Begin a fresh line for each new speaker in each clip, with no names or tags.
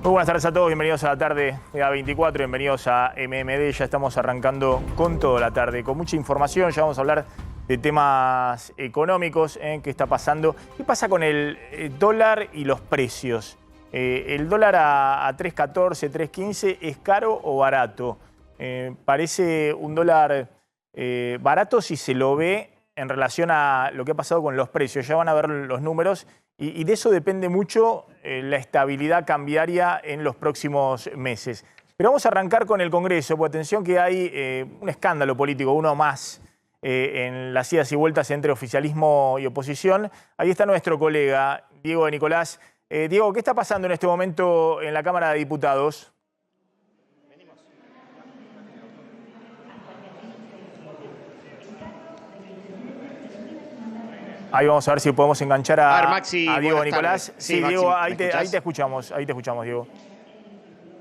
Muy buenas tardes a todos, bienvenidos a la tarde de A24, bienvenidos a MMD. Ya estamos arrancando con toda la tarde, con mucha información. Ya vamos a hablar de temas económicos, qué está pasando. ¿Qué pasa con el dólar y los precios? ¿El dólar a 3.14, 3.15 es caro o barato? Parece un dólar barato si se lo ve en relación a lo que ha pasado con los precios. Ya van a ver los números y de eso depende mucho la estabilidad cambiaria en los próximos meses. Pero vamos a arrancar con el Congreso, porque atención que hay un escándalo político, uno más, en las idas y vueltas entre oficialismo y oposición. Ahí está nuestro colega Diego de Nicolás. Diego, ¿qué está pasando en este momento en la Cámara de Diputados? Ahí vamos a ver si podemos enganchar a
Maxi,
a Diego de Nicolás. Sí,
Maxi,
Diego, ahí te escuchamos, Diego.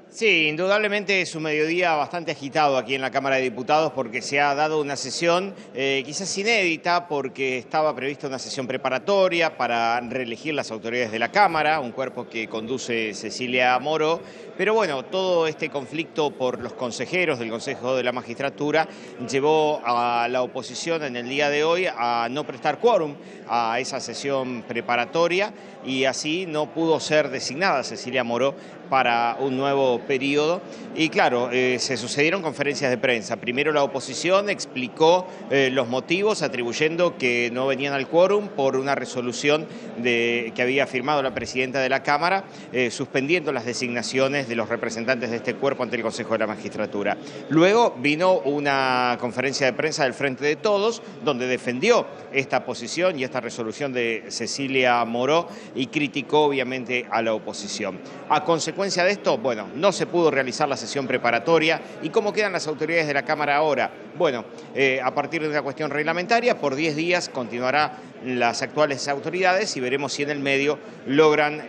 Sí, indudablemente es un mediodía bastante agitado aquí en la Cámara de Diputados porque se ha dado una sesión quizás inédita porque estaba prevista una sesión preparatoria para reelegir las autoridades de la Cámara, un cuerpo que conduce Cecilia Moró. Pero bueno, todo este conflicto por los consejeros del Consejo de la Magistratura llevó a la oposición en el día de hoy a no prestar quórum a esa sesión preparatoria y así no pudo ser designada Cecilia Moró para un nuevo periodo. Y claro, se sucedieron conferencias de prensa. Primero la oposición explicó los motivos atribuyendo que no venían al quórum por una resolución que había firmado la presidenta de la Cámara suspendiendo las designaciones de los representantes de este cuerpo ante el Consejo de la Magistratura. Luego vino una conferencia de prensa del Frente de Todos donde defendió esta posición y esta resolución de Cecilia Moró y criticó obviamente a la oposición. A consecuencia de esto, bueno, no se pudo realizar la sesión preparatoria. ¿Y cómo quedan las autoridades de la Cámara ahora? Bueno, a partir de una cuestión reglamentaria, por 10 días continuará las actuales autoridades y veremos si en el medio logran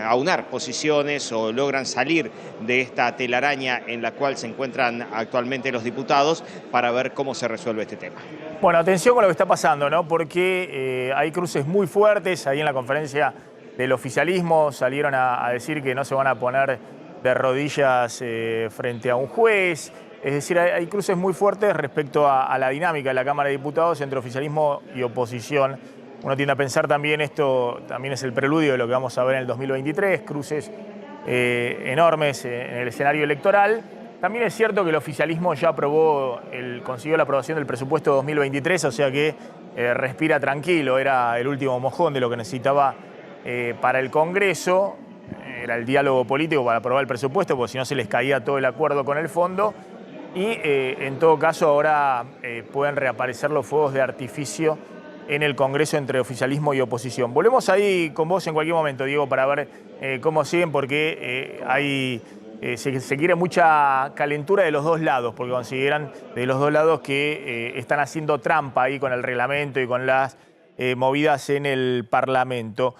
aunar posiciones o logran salir de esta telaraña en la cual se encuentran actualmente los diputados para ver cómo se resuelve este tema.
Bueno, atención con lo que está pasando, ¿no? Porque hay cruces muy fuertes. Ahí en la conferencia del oficialismo salieron a decir que no se van a poner de rodillas frente a un juez. Es decir, hay cruces muy fuertes respecto a la dinámica de la Cámara de Diputados entre oficialismo y oposición. Uno tiende a pensar también esto también es el preludio de lo que vamos a ver en el 2023, cruces enormes en el escenario electoral. También es cierto que el oficialismo ya consiguió la aprobación del presupuesto 2023, o sea que respira tranquilo, era el último mojón de lo que necesitaba para el Congreso. Era el diálogo político para aprobar el presupuesto, porque si no se les caía todo el acuerdo con el fondo. Y en todo caso ahora pueden reaparecer los fuegos de artificio en el Congreso entre oficialismo y oposición. Volvemos ahí con vos en cualquier momento, Diego, para ver cómo siguen, porque se quiere mucha calentura de los dos lados, porque consideran de los dos lados que están haciendo trampa ahí con el reglamento y con las movidas en el Parlamento.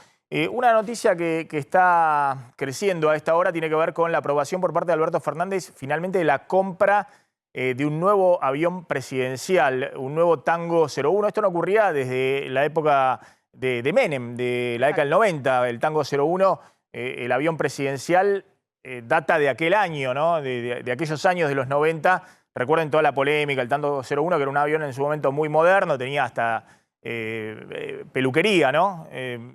Una noticia que está creciendo a esta hora tiene que ver con la aprobación por parte de Alberto Fernández, finalmente, de la compra de un nuevo avión presidencial, un nuevo Tango 01. Esto no ocurría desde la época de Menem, de la década del 90. El Tango 01, el avión presidencial, data de aquel año, ¿no? De aquellos años de los 90. Recuerden toda la polémica, el Tango 01, que era un avión en su momento muy moderno, tenía hasta peluquería, ¿no?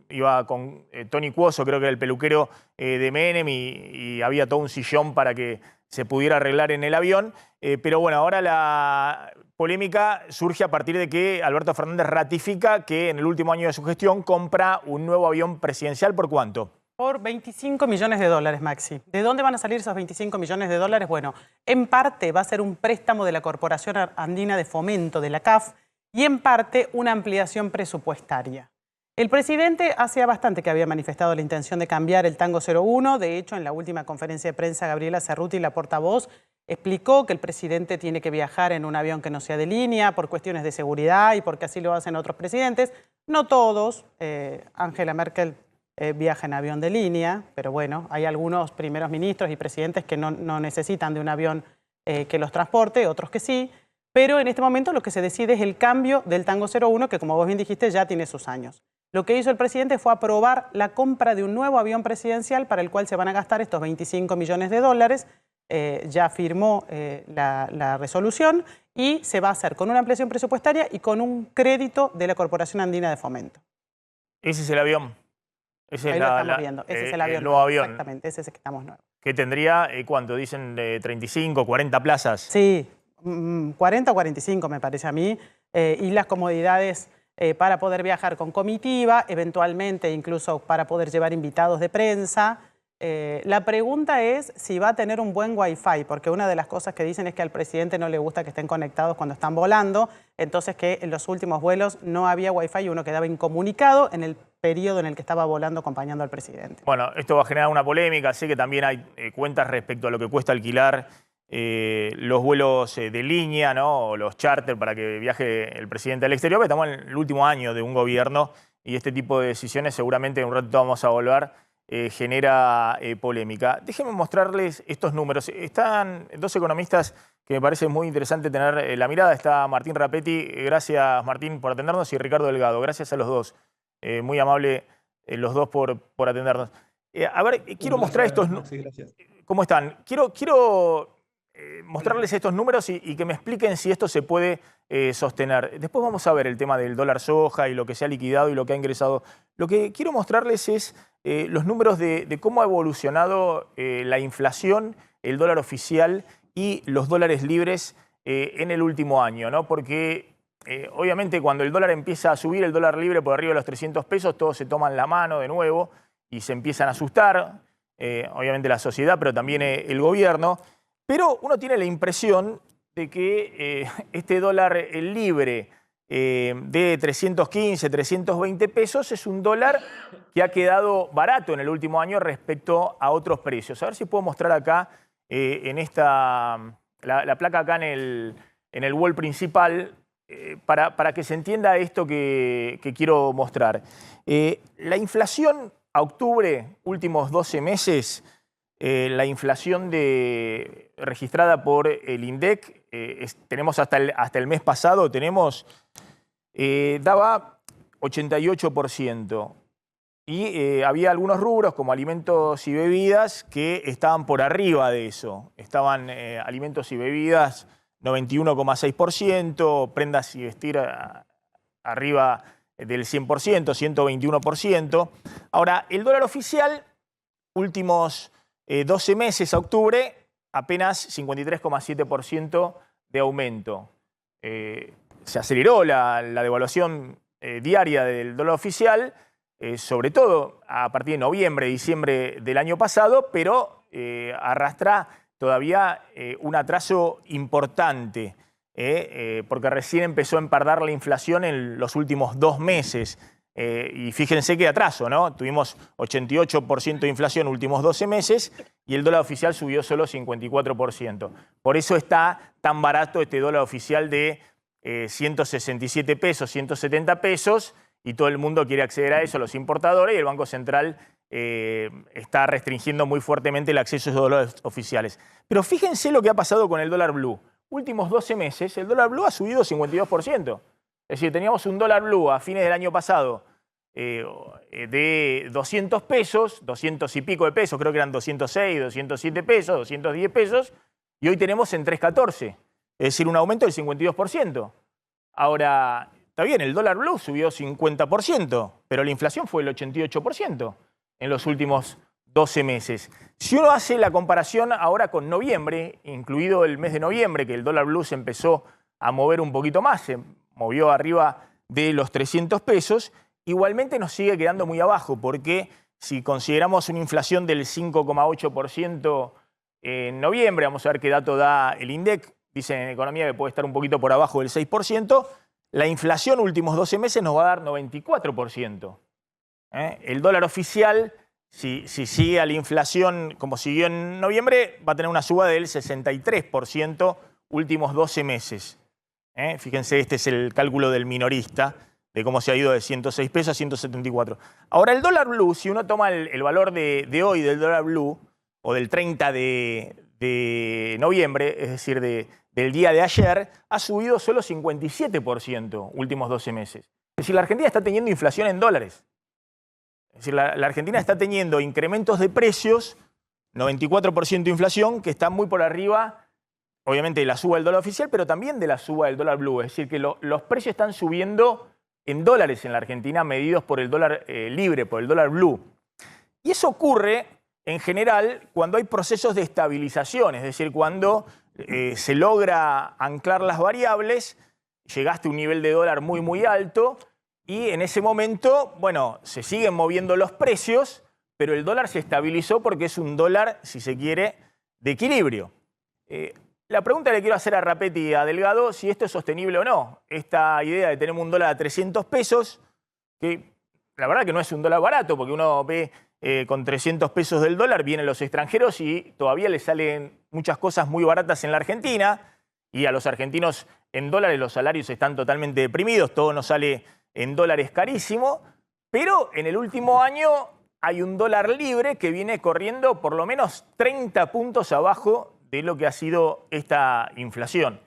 Iba con Tony Cuozo, creo que era el peluquero de Menem, y había todo un sillón para que se pudiera arreglar en el avión. Pero bueno, ahora la polémica surge a partir de que Alberto Fernández ratifica que en el último año de su gestión compra un nuevo avión presidencial. ¿Por cuánto?
Por 25 millones de dólares, Maxi. ¿De dónde van a salir esos 25 millones de dólares? Bueno, en parte va a ser un préstamo de la Corporación Andina de Fomento, de la CAF, y en parte una ampliación presupuestaria. El presidente hacía bastante que había manifestado la intención de cambiar el Tango 01. De hecho, en la última conferencia de prensa, Gabriela Cerruti, la portavoz, explicó que el presidente tiene que viajar en un avión que no sea de línea por cuestiones de seguridad y porque así lo hacen otros presidentes. No todos. Angela Merkel viaja en avión de línea, pero bueno, hay algunos primeros ministros y presidentes que no necesitan de un avión que los transporte, otros que sí. Pero en este momento lo que se decide es el cambio del Tango 01, que como vos bien dijiste ya tiene sus años. Lo que hizo el presidente fue aprobar la compra de un nuevo avión presidencial para el cual se van a gastar estos 25 millones de dólares. Ya firmó la resolución y se va a hacer con una ampliación presupuestaria y con un crédito de la Corporación Andina de Fomento.
Ese es el avión. Ese
Ahí
es
lo estamos viendo. Ese es el avión.
el nuevo avión.
Exactamente, ese es el que estamos nuevo.
Que tendría, ¿cuánto? Dicen 35, 40 plazas.
Sí, 40 o 45 me parece a mí. Y las comodidades para poder viajar con comitiva, eventualmente incluso para poder llevar invitados de prensa. La pregunta es si va a tener un buen Wi-Fi, porque una de las cosas que dicen es que al presidente no le gusta que estén conectados cuando están volando, entonces que en los últimos vuelos no había Wi-Fi y uno quedaba incomunicado en el periodo en el que estaba volando acompañando al presidente.
Bueno, esto va a generar una polémica. Sé que también hay cuentas respecto a lo que cuesta alquilar los vuelos de línea, ¿no? O los charter para que viaje el presidente al exterior, porque estamos en el último año de un gobierno y este tipo de decisiones seguramente en un rato vamos a volver, genera polémica. Déjenme mostrarles estos números. Están dos economistas que me parece muy interesante tener la mirada. Está Martín Rapetti, gracias Martín por atendernos, y Ricardo Delgado, gracias a los dos. Muy amable los dos por atendernos. A ver, quiero mostrar estos números. ¿Cómo están? Quiero mostrarles estos números y que me expliquen si esto se puede sostener. Después vamos a ver el tema del dólar soja y lo que se ha liquidado y lo que ha ingresado. Lo que quiero mostrarles es los números de cómo ha evolucionado la inflación, el dólar oficial y los dólares libres en el último año, ¿no? Porque obviamente cuando el dólar empieza a subir, el dólar libre por arriba de los 300 pesos, todos se toman la mano de nuevo y se empiezan a asustar, obviamente la sociedad, pero también el gobierno. Pero uno tiene la impresión de que este dólar libre de 315, 320 pesos es un dólar que ha quedado barato en el último año respecto a otros precios. A ver si puedo mostrar acá en la placa acá en el wall principal para que se entienda esto que quiero mostrar. La inflación a octubre, últimos 12 meses, la inflación registrada por el INDEC, tenemos hasta el mes pasado, daba 88%. Y había algunos rubros como alimentos y bebidas que estaban por arriba de eso. Estaban alimentos y bebidas 91,6%, prendas y vestir arriba del 100%, 121%. Ahora, el dólar oficial, últimos 12 meses a octubre, apenas 53,7% de aumento. Se aceleró la devaluación diaria del dólar oficial, sobre todo a partir de noviembre, diciembre del año pasado, pero arrastra todavía un atraso importante, porque recién empezó a empardar la inflación en los últimos 2 meses. Y fíjense qué atraso, ¿no? Tuvimos 88% de inflación en los últimos 12 meses y el dólar oficial subió solo 54%. Por eso está tan barato este dólar oficial de 167 pesos, 170 pesos, y todo el mundo quiere acceder a eso, los importadores, y el Banco Central está restringiendo muy fuertemente el acceso a esos dólares oficiales. Pero fíjense lo que ha pasado con el dólar blue. Últimos 12 meses, el dólar blue ha subido 52%. Es decir, teníamos un dólar blue a fines del año pasado de 200 pesos, 200 y pico de pesos, creo que eran 206, 207 pesos, 210 pesos, y hoy tenemos en 314, es decir, un aumento del 52%. Ahora, está bien, el dólar blue subió 50%, pero la inflación fue el 88% en los últimos 12 meses. Si uno hace la comparación ahora con noviembre, incluido el mes de noviembre, que el dólar blue se empezó a mover un poquito más, se movió arriba de los 300 pesos, igualmente nos sigue quedando muy abajo, porque si consideramos una inflación del 5,8% en noviembre, vamos a ver qué dato da el INDEC, dicen en economía que puede estar un poquito por abajo del 6%, la inflación últimos 12 meses nos va a dar 94%. El dólar oficial, si sigue a la inflación como siguió en noviembre, va a tener una suba del 63% últimos 12 meses. Fíjense, este es el cálculo del minorista, de cómo se ha ido de 106 pesos a 174. Ahora, el dólar blue, si uno toma el valor de hoy del dólar blue, o del 30 de noviembre, es decir, del día de ayer, ha subido solo 57% últimos 12 meses. Es decir, la Argentina está teniendo inflación en dólares. Es decir, la Argentina está teniendo incrementos de precios, 94% de inflación, que está muy por arriba, obviamente, de la suba del dólar oficial, pero también de la suba del dólar blue. Es decir, que los precios están subiendo en dólares en la Argentina, medidos por el dólar libre, por el dólar blue. Y eso ocurre, en general, cuando hay procesos de estabilización, es decir, cuando se logra anclar las variables, llegaste a un nivel de dólar muy, muy alto, y en ese momento, bueno, se siguen moviendo los precios, pero el dólar se estabilizó porque es un dólar, si se quiere, de equilibrio. La pregunta que le quiero hacer a Rapetti y a Delgado, si esto es sostenible o no. Esta idea de tener un dólar a 300 pesos, que la verdad que no es un dólar barato, porque uno ve con 300 pesos del dólar, vienen los extranjeros y todavía les salen muchas cosas muy baratas en la Argentina, y a los argentinos en dólares los salarios están totalmente deprimidos, todo nos sale en dólares carísimo, pero en el último año hay un dólar libre que viene corriendo por lo menos 30 puntos abajo de lo que ha sido esta inflación.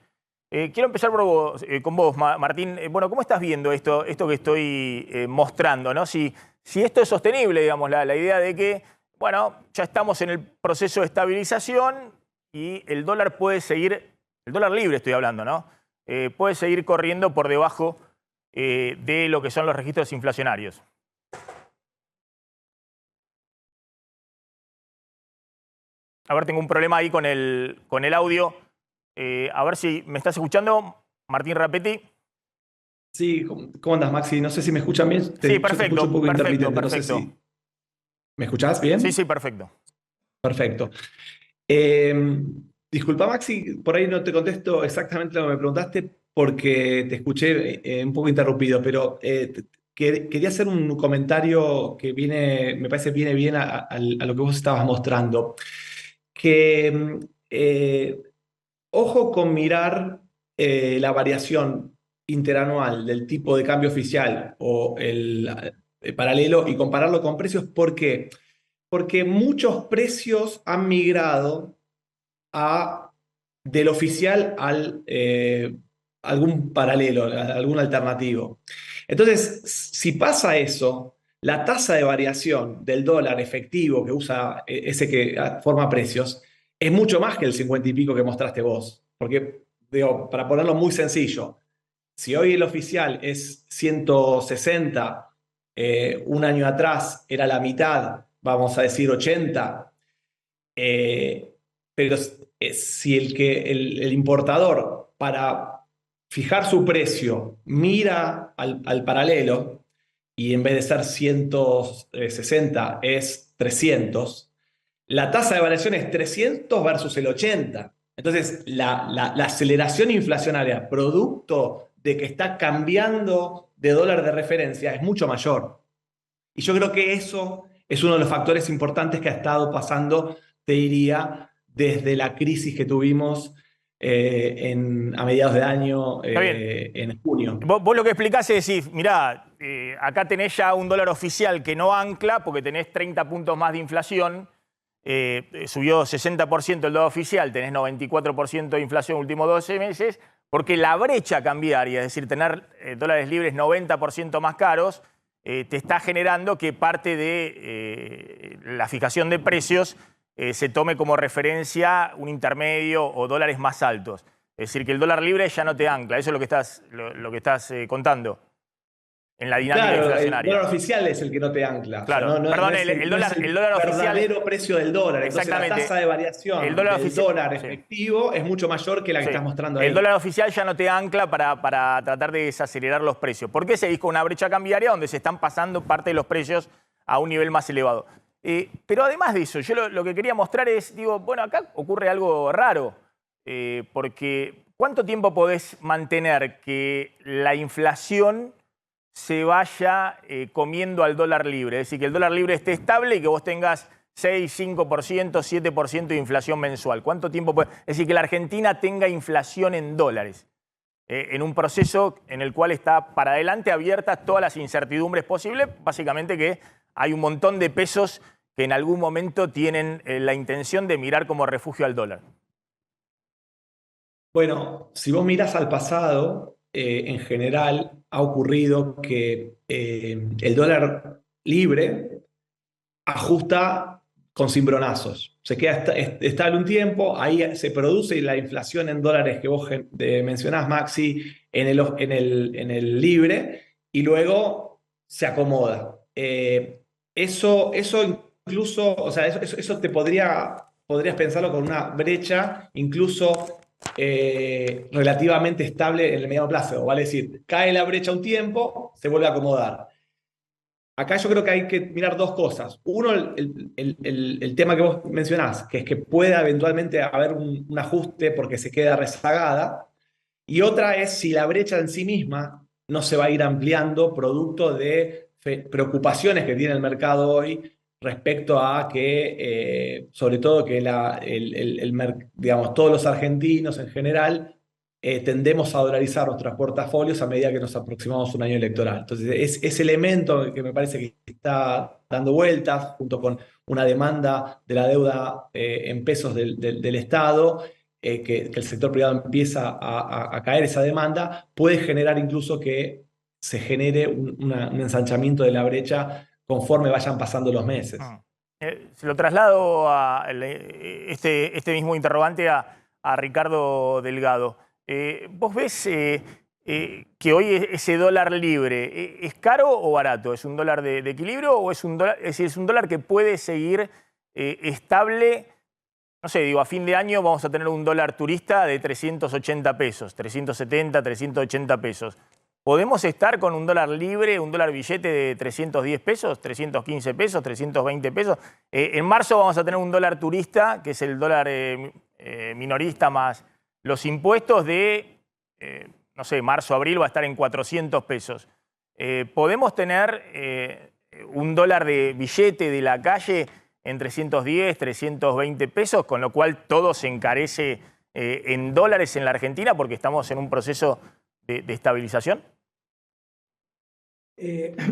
Quiero empezar con vos, Martín. Bueno, ¿cómo estás viendo esto que estoy mostrando, ¿no? Si esto es sostenible, digamos, la idea de que, bueno, ya estamos en el proceso de estabilización y el dólar puede seguir, el dólar libre estoy hablando, ¿no? Puede seguir corriendo por debajo de lo que son los registros inflacionarios. A ver, tengo un problema ahí con el audio. A ver si me estás escuchando, Martín Rapetti.
Sí, ¿cómo andas, Maxi? No sé si me escuchan bien.
Sí, perfecto.
Yo te escucho un poco intermitente, no sé si... ¿Me escuchás bien?
Sí, sí, perfecto.
Perfecto. Disculpa, Maxi, por ahí no te contesto exactamente lo que me preguntaste porque te escuché un poco interrumpido, pero quería hacer un comentario que me parece viene bien a lo que vos estabas mostrando. Que ojo con mirar la variación interanual del tipo de cambio oficial o el paralelo y compararlo con precios. ¿Por qué? Porque muchos precios han migrado del oficial al algún paralelo, a algún alternativo. Entonces, si pasa eso, la tasa de variación del dólar efectivo que usa ese que forma precios es mucho más que el 50 y pico que mostraste vos. Porque, digo, para ponerlo muy sencillo, si hoy el oficial es 160, un año atrás era la mitad, vamos a decir 80, pero si el importador para fijar su precio mira al paralelo y en vez de ser 160 es 300, la tasa de variación es 300 versus el 80. Entonces, la aceleración inflacionaria producto de que está cambiando de dólar de referencia es mucho mayor. Y yo creo que eso es uno de los factores importantes que ha estado pasando, te diría, desde la crisis que tuvimos a mediados de año, en junio.
Vos lo que explicás es decir, mirá, acá tenés ya un dólar oficial que no ancla porque tenés 30 puntos más de inflación, subió 60% el dólar oficial, tenés 94% de inflación en los últimos 12 meses, porque la brecha cambiaria, es decir, tener dólares libres 90% más caros, te está generando que parte de la fijación de precios se tome como referencia un intermedio o dólares más altos. Es decir, que el dólar libre ya no te ancla. Eso es lo que estás contando en la dinámica inflacionaria.
El dólar oficial es el que no te ancla.
Claro,
o sea,
perdón,
el
dólar oficial...
verdadero precio del dólar.
Exactamente.
Entonces la tasa de variación del dólar efectivo es mucho mayor que la que estás mostrando ahí.
El dólar oficial ya no te ancla para tratar de desacelerar los precios. ¿Por qué seguís con una brecha cambiaria donde se están pasando parte de los precios a un nivel más elevado? Pero además de eso, yo lo que quería mostrar es, digo, bueno, acá ocurre algo raro, porque ¿cuánto tiempo podés mantener que la inflación se vaya comiendo al dólar libre? Es decir, que el dólar libre esté estable y que vos tengas 6, 5%, 7% de inflación mensual. ¿Cuánto tiempo puede? Es decir, que la Argentina tenga inflación en dólares, en un proceso en el cual está para adelante abiertas todas las incertidumbres posibles, básicamente que hay un montón de pesos que en algún momento tienen la intención de mirar como refugio al dólar.
Bueno, si vos mirás al pasado, en general, ha ocurrido que el dólar libre ajusta con cimbronazos. Se queda estable un tiempo, ahí se produce la inflación en dólares que vos mencionás, Maxi, en el libre, y luego se acomoda. Eso incluso, o sea, eso podrías pensarlo con una brecha incluso relativamente estable en el mediano plazo. Vale decir, cae la brecha un tiempo, se vuelve a acomodar. Acá yo creo que hay que mirar dos cosas. Uno, el tema que vos mencionás, que es que pueda eventualmente haber un ajuste porque se queda rezagada. Y otra es si la brecha en sí misma no se va a ir ampliando producto de preocupaciones que tiene el mercado hoy respecto a que, sobre todo que digamos, todos los argentinos en general tendemos a dolarizar nuestros portafolios a medida que nos aproximamos a un año electoral. Entonces, ese elemento que me parece que está dando vueltas, junto con una demanda de la deuda en pesos del Estado, que el sector privado empieza a caer esa demanda, puede generar incluso que se genere un ensanchamiento de la brecha conforme vayan pasando los meses.
Se lo traslado a este mismo interrogante a Ricardo Delgado. ¿Vos ves que hoy ese dólar libre es caro o barato? ¿Es un dólar de equilibrio o es un dólar, es decir, es un dólar que puede seguir estable? No sé, digo, a fin de año vamos a tener un dólar turista de 380 pesos, 370, 380 pesos. ¿Podemos estar con un dólar libre, un dólar billete de 310 pesos, 315 pesos, 320 pesos? En marzo vamos a tener un dólar turista, que es el dólar minorista más los impuestos de, no sé, marzo, abril va a estar en 400 pesos. ¿Podemos tener un dólar de billete de la calle en 310, 320 pesos, con lo cual todo se encarece en dólares en la Argentina porque estamos en un proceso de estabilización?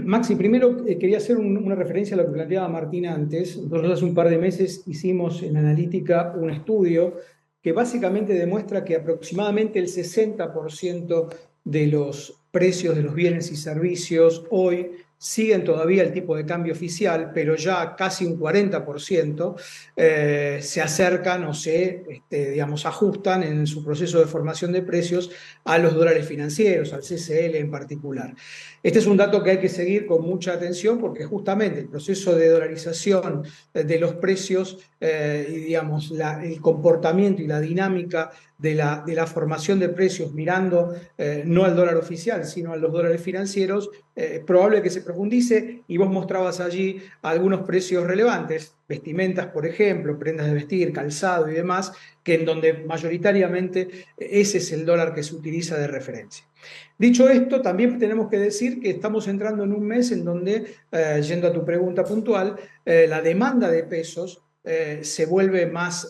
Maxi, primero quería hacer una referencia a lo que planteaba Martín antes. Nosotros hace un par de meses hicimos en Analítica un estudio que básicamente demuestra que aproximadamente el 60% de los precios de los bienes y servicios hoy siguen todavía el tipo de cambio oficial, pero ya casi un 40% se acercan o digamos, ajustan en su proceso de formación de precios a los dólares financieros, al CCL en particular. Este es un dato que hay que seguir con mucha atención porque justamente el proceso de dolarización de los precios y digamos, el comportamiento y la dinámica de la formación de precios mirando no al dólar oficial, sino a los dólares financieros, probable que se profundice, y vos mostrabas allí algunos precios relevantes, vestimentas, por ejemplo, prendas de vestir, calzado y demás, que en donde mayoritariamente ese es el dólar que se utiliza de referencia. Dicho esto, también tenemos que decir que estamos entrando en un mes en donde, yendo a tu pregunta puntual, la demanda de pesos se vuelve más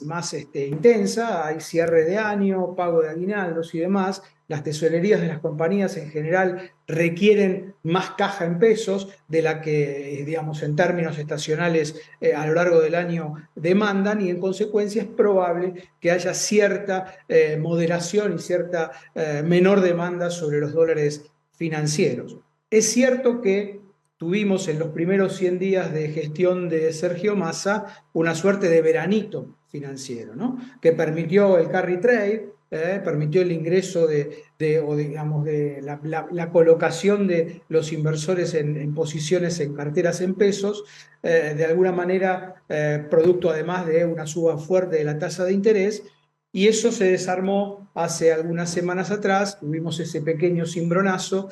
intensa, hay cierre de año, pago de aguinaldos y demás. Las tesorerías de las compañías en general requieren más caja en pesos de la que, digamos, en términos estacionales a lo largo del año demandan, y en consecuencia es probable que haya cierta moderación y cierta menor demanda sobre los dólares financieros. Es cierto que tuvimos en los primeros 100 días de gestión de Sergio Massa una suerte de veranito financiero, ¿no? Que permitió el carry trade, permitió el ingreso digamos, de la colocación de los inversores en posiciones en carteras en pesos, de alguna manera producto además de una suba fuerte de la tasa de interés. Y eso se desarmó hace algunas semanas atrás, tuvimos ese pequeño cimbronazo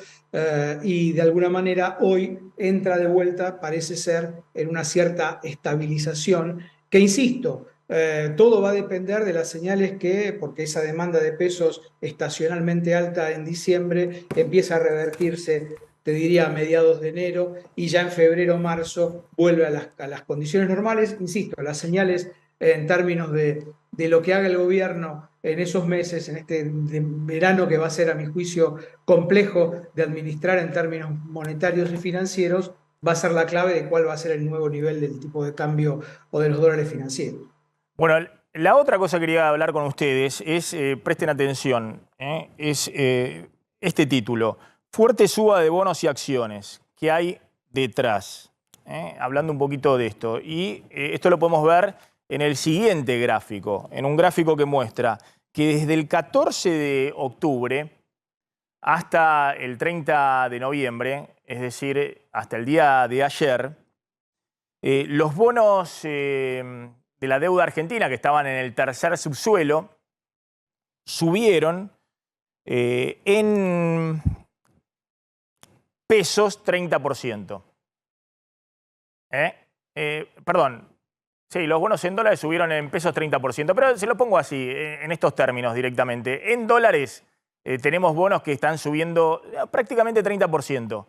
y de alguna manera hoy entra de vuelta, parece ser, en una cierta estabilización que, insisto, todo va a depender de las señales porque esa demanda de pesos estacionalmente alta en diciembre empieza a revertirse, te diría, a mediados de enero, y ya en febrero o marzo vuelve a las condiciones normales. Insisto, las señales en términos de lo que haga el gobierno en esos meses, en este verano que va a ser, a mi juicio, complejo de administrar en términos monetarios y financieros, va a ser la clave de cuál va a ser el nuevo nivel del tipo de cambio o de los dólares financieros.
Bueno, la otra cosa que quería hablar con ustedes es, presten atención, es este título. fuerte suba de bonos y acciones. ¿Qué hay detrás? Hablando un poquito de esto. Y esto lo podemos ver en el siguiente gráfico, en un gráfico que muestra que desde el 14 de octubre hasta el 30 de noviembre, es decir, hasta el día de ayer, los bonos de la deuda argentina, que estaban en el tercer subsuelo, subieron en pesos 30%. Perdón, sí, los bonos en dólares subieron en pesos 30%, pero se lo pongo así, en estos términos directamente. En dólares tenemos bonos que están subiendo prácticamente 30%,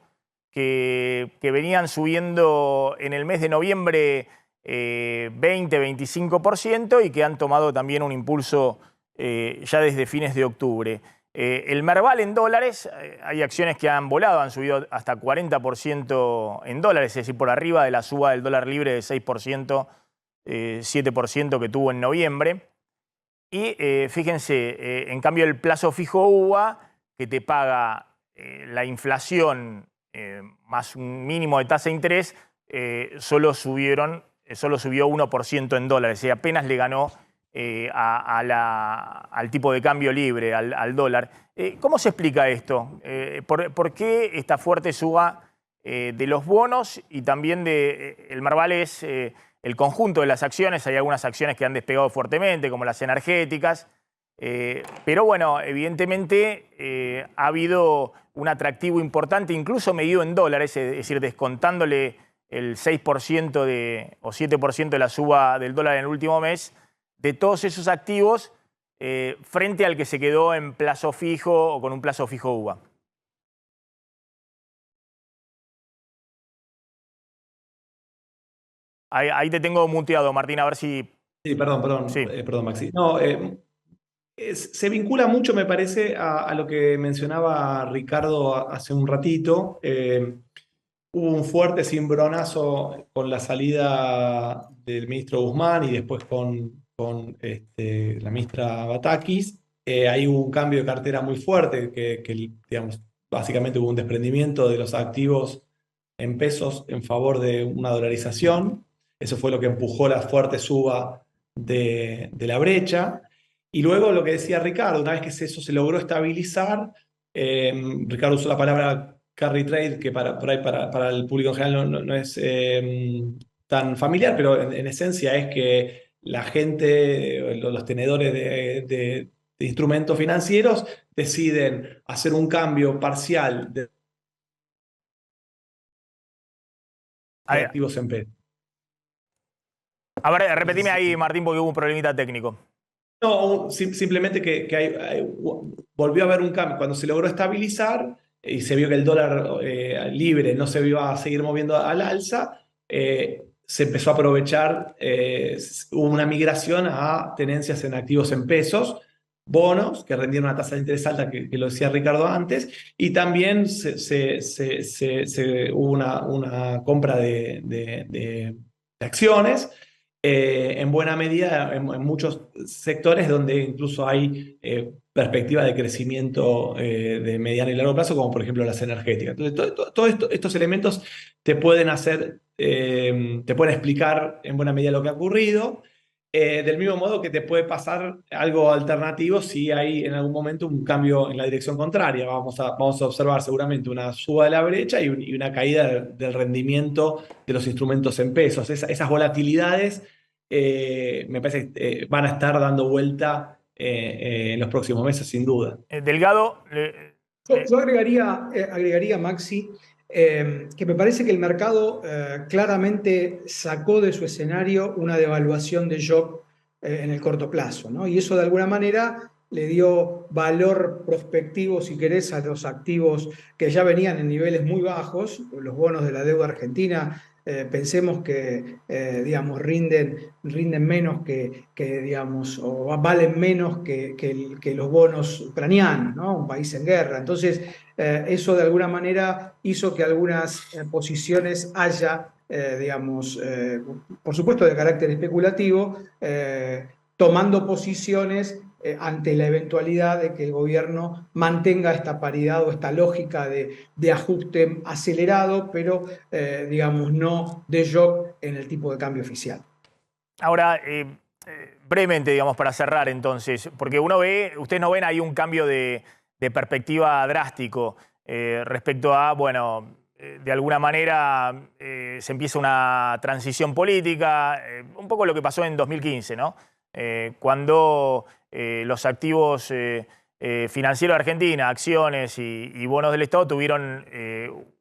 que venían subiendo en el mes de noviembre 20-25% y que han tomado también un impulso ya desde fines de octubre. El Merval en dólares, hay acciones que han volado, han subido hasta 40% en dólares, es decir, por arriba de la suba del dólar libre de 6%, 7% que tuvo en noviembre. Y fíjense, en cambio el plazo fijo UVA, que te paga la inflación más un mínimo de tasa de interés, solo subió 1% en dólares, y apenas le ganó al tipo de cambio libre, al dólar. ¿Cómo se explica esto? ¿Por qué esta fuerte suba de los bonos y también el Merval es el conjunto de las acciones? Hay algunas acciones que han despegado fuertemente, como las energéticas, pero bueno, evidentemente ha habido un atractivo importante, incluso medido en dólares, es decir, descontándole el 6% o 7% de la suba del dólar en el último mes, de todos esos activos frente al que se quedó en plazo fijo o con un plazo fijo UVA. Ahí te tengo muteado, Martín, a ver si...
Sí, perdón,
Sí.
Perdón, Maxi. No, se vincula mucho, me parece, a lo que mencionaba Ricardo hace un ratito. Hubo un fuerte cimbronazo con la salida del ministro Guzmán y después con la ministra Batakis. Ahí hubo un cambio de cartera muy fuerte, digamos, básicamente hubo un desprendimiento de los activos en pesos en favor de una dolarización. Eso fue lo que empujó la fuerte suba de la brecha. Y luego lo que decía Ricardo, una vez que eso se logró estabilizar, Ricardo usó la palabra carry trade, que para el público en general no es tan familiar, pero en esencia es que la gente, los tenedores de instrumentos financieros deciden hacer un cambio parcial de activos en pesos.
A ver, repetime ahí, Martín, porque hubo un problemita técnico.
No, simplemente que volvió a haber un cambio. Cuando se logró estabilizar y se vio que el dólar libre no se iba a seguir moviendo al alza, se empezó a aprovechar, hubo una migración a tenencias en activos en pesos, bonos que rendieron una tasa de interés alta, que lo decía Ricardo antes, y también hubo una compra de acciones. En buena medida en muchos sectores donde incluso hay perspectiva de crecimiento de mediano y largo plazo, como por ejemplo las energéticas. Entonces, todos estos elementos te pueden explicar en buena medida lo que ha ocurrido, del mismo modo que te puede pasar algo alternativo si hay en algún momento un cambio en la dirección contraria. Vamos a observar seguramente una suba de la brecha y una caída del rendimiento de los instrumentos en pesos. Esas volatilidades me parece que van a estar dando vuelta en los próximos meses, sin duda.
Delgado...
Yo agregaría, Maxi, que me parece que el mercado claramente sacó de su escenario una devaluación de shock en el corto plazo, ¿no? Y eso de alguna manera le dio valor prospectivo, si querés, a los activos que ya venían en niveles muy bajos. Los bonos de la deuda argentina, pensemos que digamos, rinden menos digamos, o valen menos que los bonos ucranianos, ¿no? Un país en guerra. Entonces, eso de alguna manera hizo que algunas posiciones haya, digamos, por supuesto de carácter especulativo, tomando posiciones ante la eventualidad de que el gobierno mantenga esta paridad o esta lógica de ajuste acelerado, pero digamos no de shock en el tipo de cambio oficial.
Ahora, brevemente, digamos, para cerrar entonces, porque uno ve, ustedes no ven ahí un cambio de perspectiva drástico respecto a, bueno, de alguna manera se empieza una transición política, un poco lo que pasó en 2015, ¿no? Cuando los activos financieros de Argentina, acciones y bonos del Estado tuvieron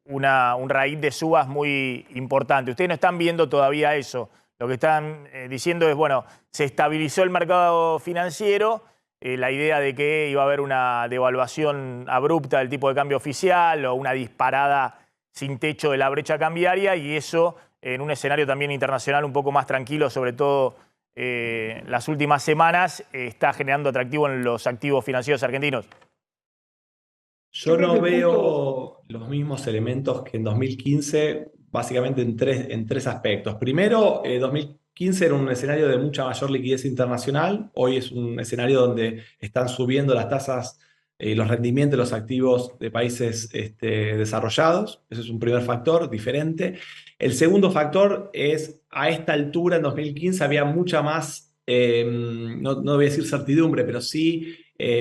un raíz de subas muy importante. Ustedes no están viendo todavía eso. Lo que están diciendo es, bueno, se estabilizó el mercado financiero, la idea de que iba a haber una devaluación abrupta del tipo de cambio oficial o una disparada sin techo de la brecha cambiaria, y eso en un escenario también internacional un poco más tranquilo, sobre todo las últimas semanas, está generando atractivo en los activos financieros argentinos.
Yo no veo los mismos elementos que en 2015, básicamente en tres aspectos. Primero, 2015 era un escenario de mucha mayor liquidez internacional. Hoy es un escenario donde están subiendo las tasas y los rendimientos de los activos de países desarrollados. Ese es un primer factor diferente. El segundo factor es, a esta altura, en 2015, había mucha más, no voy a decir certidumbre, pero sí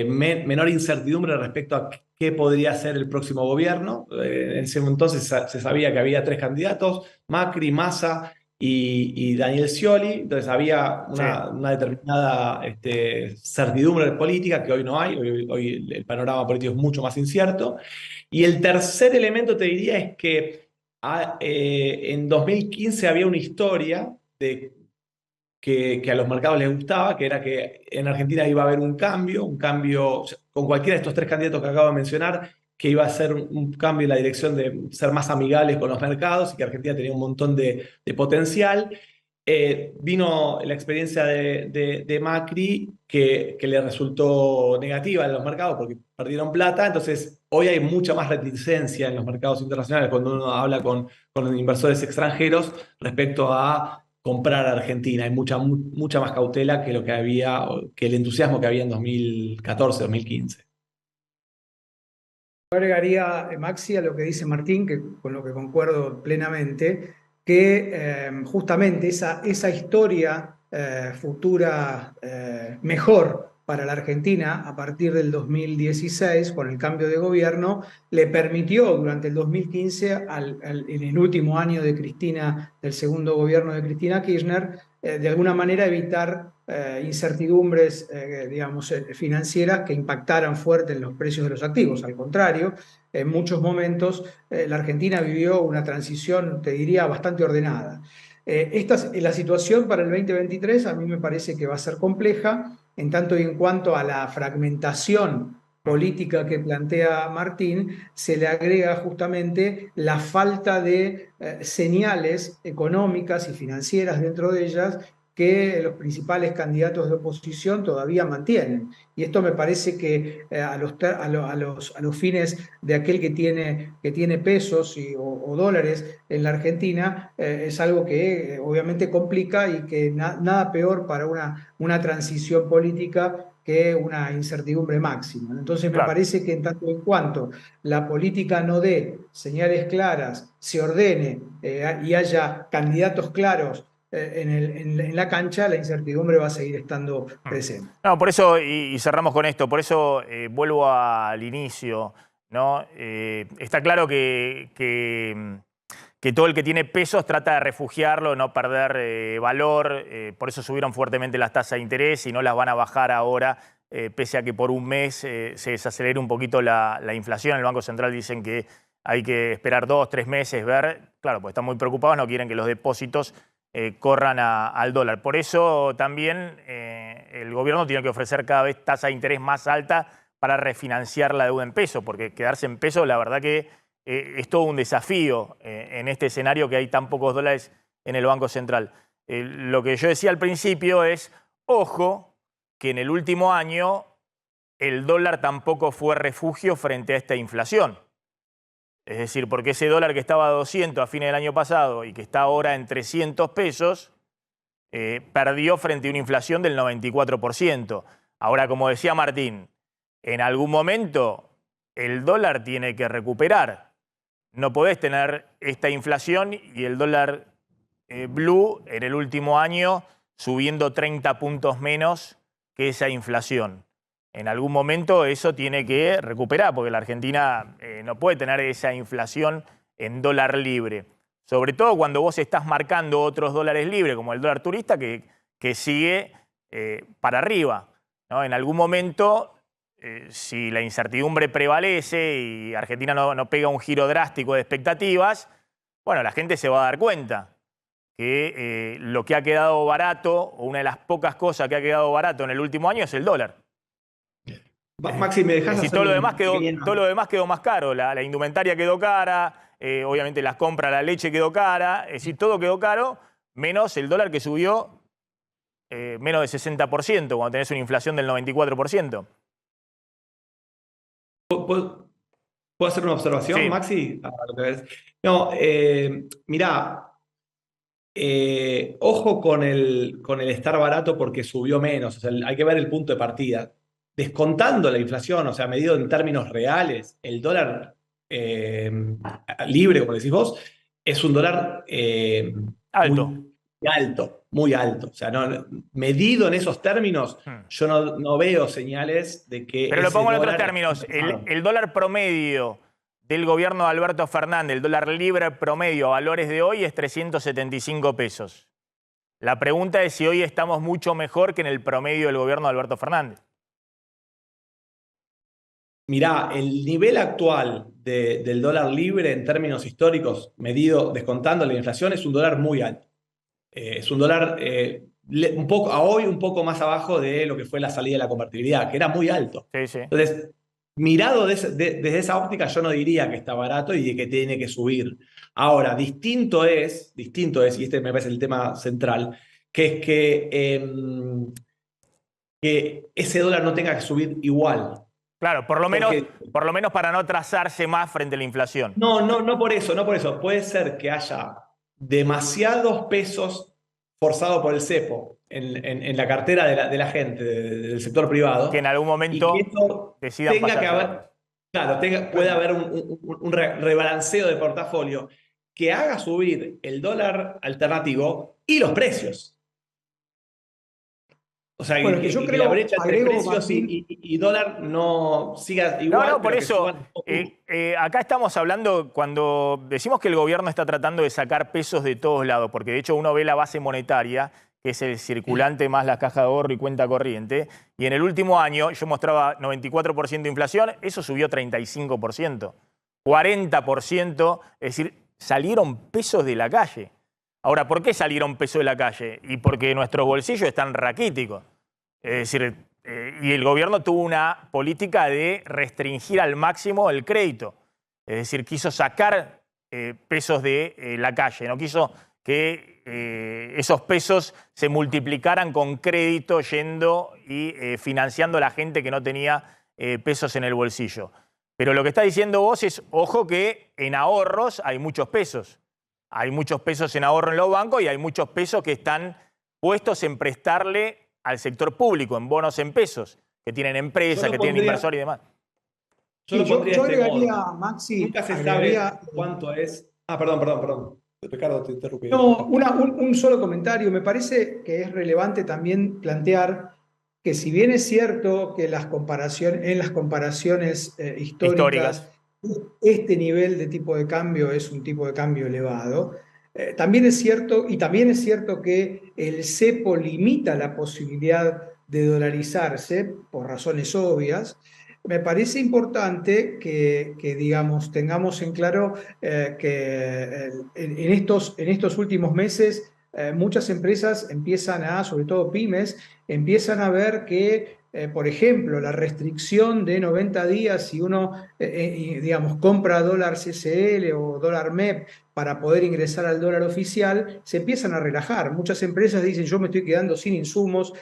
menor incertidumbre respecto a qué podría ser el próximo gobierno. En ese entonces se sabía que había tres candidatos, Macri, Massa y Daniel Scioli. Entonces había una determinada certidumbre política que hoy no hay. Hoy el panorama político es mucho más incierto. Y el tercer elemento, te diría, es que en 2015 había una historia que a los mercados les gustaba, que era que en Argentina iba a haber un cambio con cualquiera de estos tres candidatos que acabo de mencionar, que iba a ser un cambio en la dirección de ser más amigables con los mercados y que Argentina tenía un montón de potencial. Vino la experiencia de Macri que le resultó negativa en los mercados porque perdieron plata. Entonces hoy hay mucha más reticencia en los mercados internacionales cuando uno habla con inversores extranjeros respecto a comprar a Argentina. Hay mucha más cautela que lo que había, que el entusiasmo que había en 2014, 2015.
Yo agregaría, Maxi, a lo que dice Martín, con lo que concuerdo plenamente, que justamente esa historia futura mejor para la Argentina a partir del 2016, con el cambio de gobierno, le permitió durante el 2015, en el último año del segundo gobierno de Cristina Kirchner, de alguna manera evitar incertidumbres digamos, financieras que impactaran fuerte en los precios de los activos. Al contrario, en muchos momentos la Argentina vivió una transición, te diría, bastante ordenada. La situación para el 2023 a mí me parece que va a ser compleja, en tanto y en cuanto a la fragmentación política que plantea Martín, se le agrega justamente la falta de señales económicas y financieras dentro de ellas que los principales candidatos de oposición todavía mantienen. Y esto me parece que a los fines de aquel que tiene pesos o dólares en la Argentina, es algo que obviamente complica y que nada peor para una transición política que una incertidumbre máxima. Entonces me parece que en tanto en cuanto la política no dé señales claras, se ordene y haya candidatos claros en la cancha, la incertidumbre va a seguir estando presente.
No, por eso, y cerramos con esto, por eso vuelvo al inicio, ¿no? Está claro que todo el que tiene pesos trata de refugiarlo, no perder valor, por eso subieron fuertemente las tasas de interés y no las van a bajar ahora, pese a que por un mes se desacelere un poquito la inflación. El Banco Central dicen que hay que esperar 2, 3 meses, ver, claro, pues están muy preocupados, no quieren que los depósitos corran al dólar. Por eso también el gobierno tiene que ofrecer cada vez tasa de interés más alta para refinanciar la deuda en peso, porque quedarse en peso, la verdad que es todo un desafío en este escenario que hay tan pocos dólares en el Banco Central. Lo que yo decía al principio es, ojo, que en el último año el dólar tampoco fue refugio frente a esta inflación. Es decir, porque ese dólar que estaba a 200 a fines del año pasado y que está ahora en 300 pesos, perdió frente a una inflación del 94%. Ahora, como decía Martín, en algún momento el dólar tiene que recuperar. No podés tener esta inflación y el dólar blue en el último año subiendo 30 puntos menos que esa inflación. En algún momento eso tiene que recuperar, porque la Argentina no puede tener esa inflación en dólar libre. Sobre todo cuando vos estás marcando otros dólares libres, como el dólar turista, que sigue para arriba, ¿no? En algún momento, si la incertidumbre prevalece y Argentina no pega un giro drástico de expectativas, bueno, la gente se va a dar cuenta que lo que ha quedado barato, o una de las pocas cosas que ha quedado barato en el último año, es el dólar.
Maxi, ¿me dejas hacer
todo lo
una
demás quedó más caro. La indumentaria quedó cara, obviamente las compras, la leche quedó cara, es decir, todo quedó caro, menos el dólar que subió menos de 60% cuando tenés una inflación del 94%.
¿Puedo hacer una observación,
Sí.
Maxi? A lo que ves. No, mirá, ojo con el estar barato porque subió menos. O sea, hay que ver el punto de partida. Descontando la inflación, o sea, medido en términos reales, el dólar libre, como decís vos, es un dólar
Alto.
muy alto, muy alto. O sea, medido en esos términos, yo no veo señales de que
Pero lo
ese
pongo en otros
dólar
términos.
está
El dólar promedio del gobierno de Alberto Fernández, el dólar libre promedio a valores de hoy es 375 pesos. La pregunta es si hoy estamos mucho mejor que en el promedio del gobierno de Alberto Fernández.
Mirá, el nivel actual del dólar libre en términos históricos, medido descontando la inflación, es un dólar muy alto. Es un dólar a hoy un poco más abajo de lo que fue la salida de la convertibilidad, que era muy alto.
Sí, sí.
Entonces, mirado desde esa óptica, yo no diría que está barato y de que tiene que subir. Ahora, distinto es, y este me parece el tema central, que es que ese dólar no tenga que subir igual.
Claro, por lo menos para no trazarse más frente a la inflación.
No por eso, no por eso. Puede ser que haya demasiados pesos forzados por el cepo en la cartera de la gente, del sector privado.
Que en algún momento
y que esto
decidan
tenga que
pasarse.
haber, claro, puede haber un rebalanceo de portafolio que haga subir el dólar alternativo y los precios. O sea,
Bueno,
que
yo
la
creo,
brecha entre
agrego,
precios
Martín,
y dólar no siga igual.
No, por
pero que
eso,
suban un poco.
acá estamos hablando, cuando decimos que el gobierno está tratando de sacar pesos de todos lados, porque de hecho uno ve la base monetaria, que es el circulante más la caja de ahorro y cuenta corriente, y en el último año yo mostraba 94% de inflación, eso subió 35%, 40%, es decir, salieron pesos de la calle. Ahora, ¿por qué salieron pesos de la calle? Y porque nuestros bolsillos están raquíticos. Es decir, y el gobierno tuvo una política de restringir al máximo el crédito. Es decir, quiso sacar pesos de la calle, no quiso que esos pesos se multiplicaran con crédito yendo y financiando a la gente que no tenía pesos en el bolsillo. Pero lo que está diciendo vos es, ojo que en ahorros hay muchos pesos. Hay muchos pesos en ahorro en los bancos y hay muchos pesos que están puestos en prestarle al sector público, en bonos en pesos, que tienen empresas, que tienen inversores y demás.
Yo agregaría, Maxi,
Nunca se sabe cuánto es. Perdón. Ricardo, te interrumpí.
No, un solo comentario. Me parece que es relevante también plantear que si bien es cierto que en las comparaciones históricas este nivel de tipo de cambio es un tipo de cambio elevado, también es cierto que el cepo limita la posibilidad de dolarizarse por razones obvias. Me parece importante que digamos, tengamos en claro que en estos últimos meses muchas empresas sobre todo pymes, empiezan a ver que, por ejemplo, la restricción de 90 días si uno, digamos, compra dólar CCL o dólar MEP para poder ingresar al dólar oficial, se empiezan a relajar. Muchas empresas dicen, yo me estoy quedando sin insumos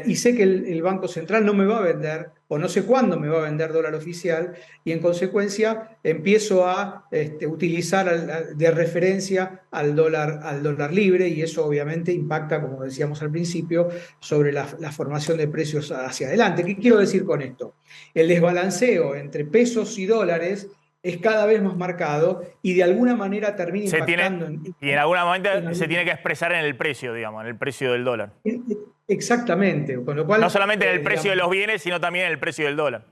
y sé que el Banco Central no me va a vender o no sé cuándo me va a vender dólar oficial y en consecuencia empiezo a utilizar de referencia al dólar libre y eso obviamente impacta, como decíamos al principio, sobre la formación de precios hacia adelante. ¿Qué quiero decir con esto? El desbalanceo entre pesos y dólares es cada vez más marcado y de alguna manera termina impactando
y en alguna manera se tiene que expresar en el precio, digamos, en el precio del dólar.
Exactamente, con lo cual...
No solamente en el precio de los bienes, sino también en el precio del dólar.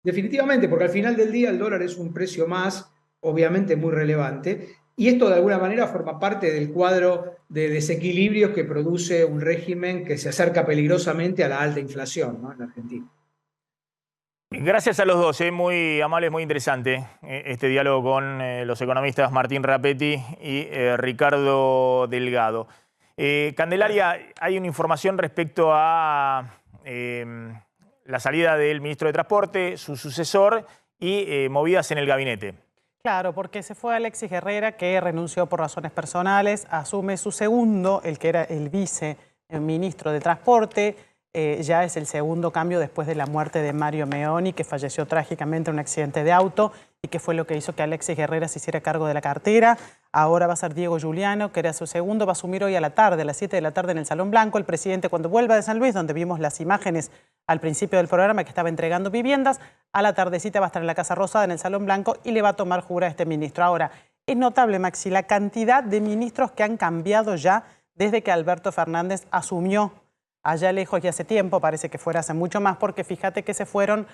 Definitivamente, porque al final del día el dólar es un precio más, obviamente muy relevante, y esto de alguna manera forma parte del cuadro de desequilibrios que produce un régimen que se acerca peligrosamente a la alta inflación, ¿no?, en la Argentina.
Gracias a los dos, muy amables, muy interesante este diálogo con los economistas Martín Rapetti y Ricardo Delgado. Candelaria, hay una información respecto a la salida del ministro de Transporte, su sucesor y movidas en el gabinete.
Claro, porque se fue Alexis Herrera, que renunció por razones personales, asume su segundo, el que era el viceministro de Transporte. Ya es el segundo cambio después de la muerte de Mario Meoni, que falleció trágicamente en un accidente de auto y que fue lo que hizo que Alexis Herrera se hiciera cargo de la cartera. Ahora va a ser Diego Giuliano, que era su segundo, va a asumir hoy a la tarde, a las 7 de la tarde en el Salón Blanco. El presidente, cuando vuelva de San Luis, donde vimos las imágenes al principio del programa que estaba entregando viviendas, a la tardecita va a estar en la Casa Rosada, en el Salón Blanco, y le va a tomar jura a este ministro. Ahora, es notable, Maxi, la cantidad de ministros que han cambiado ya desde que Alberto Fernández asumió allá lejos y hace tiempo, parece que fuera hace mucho más, porque fíjate que se fueron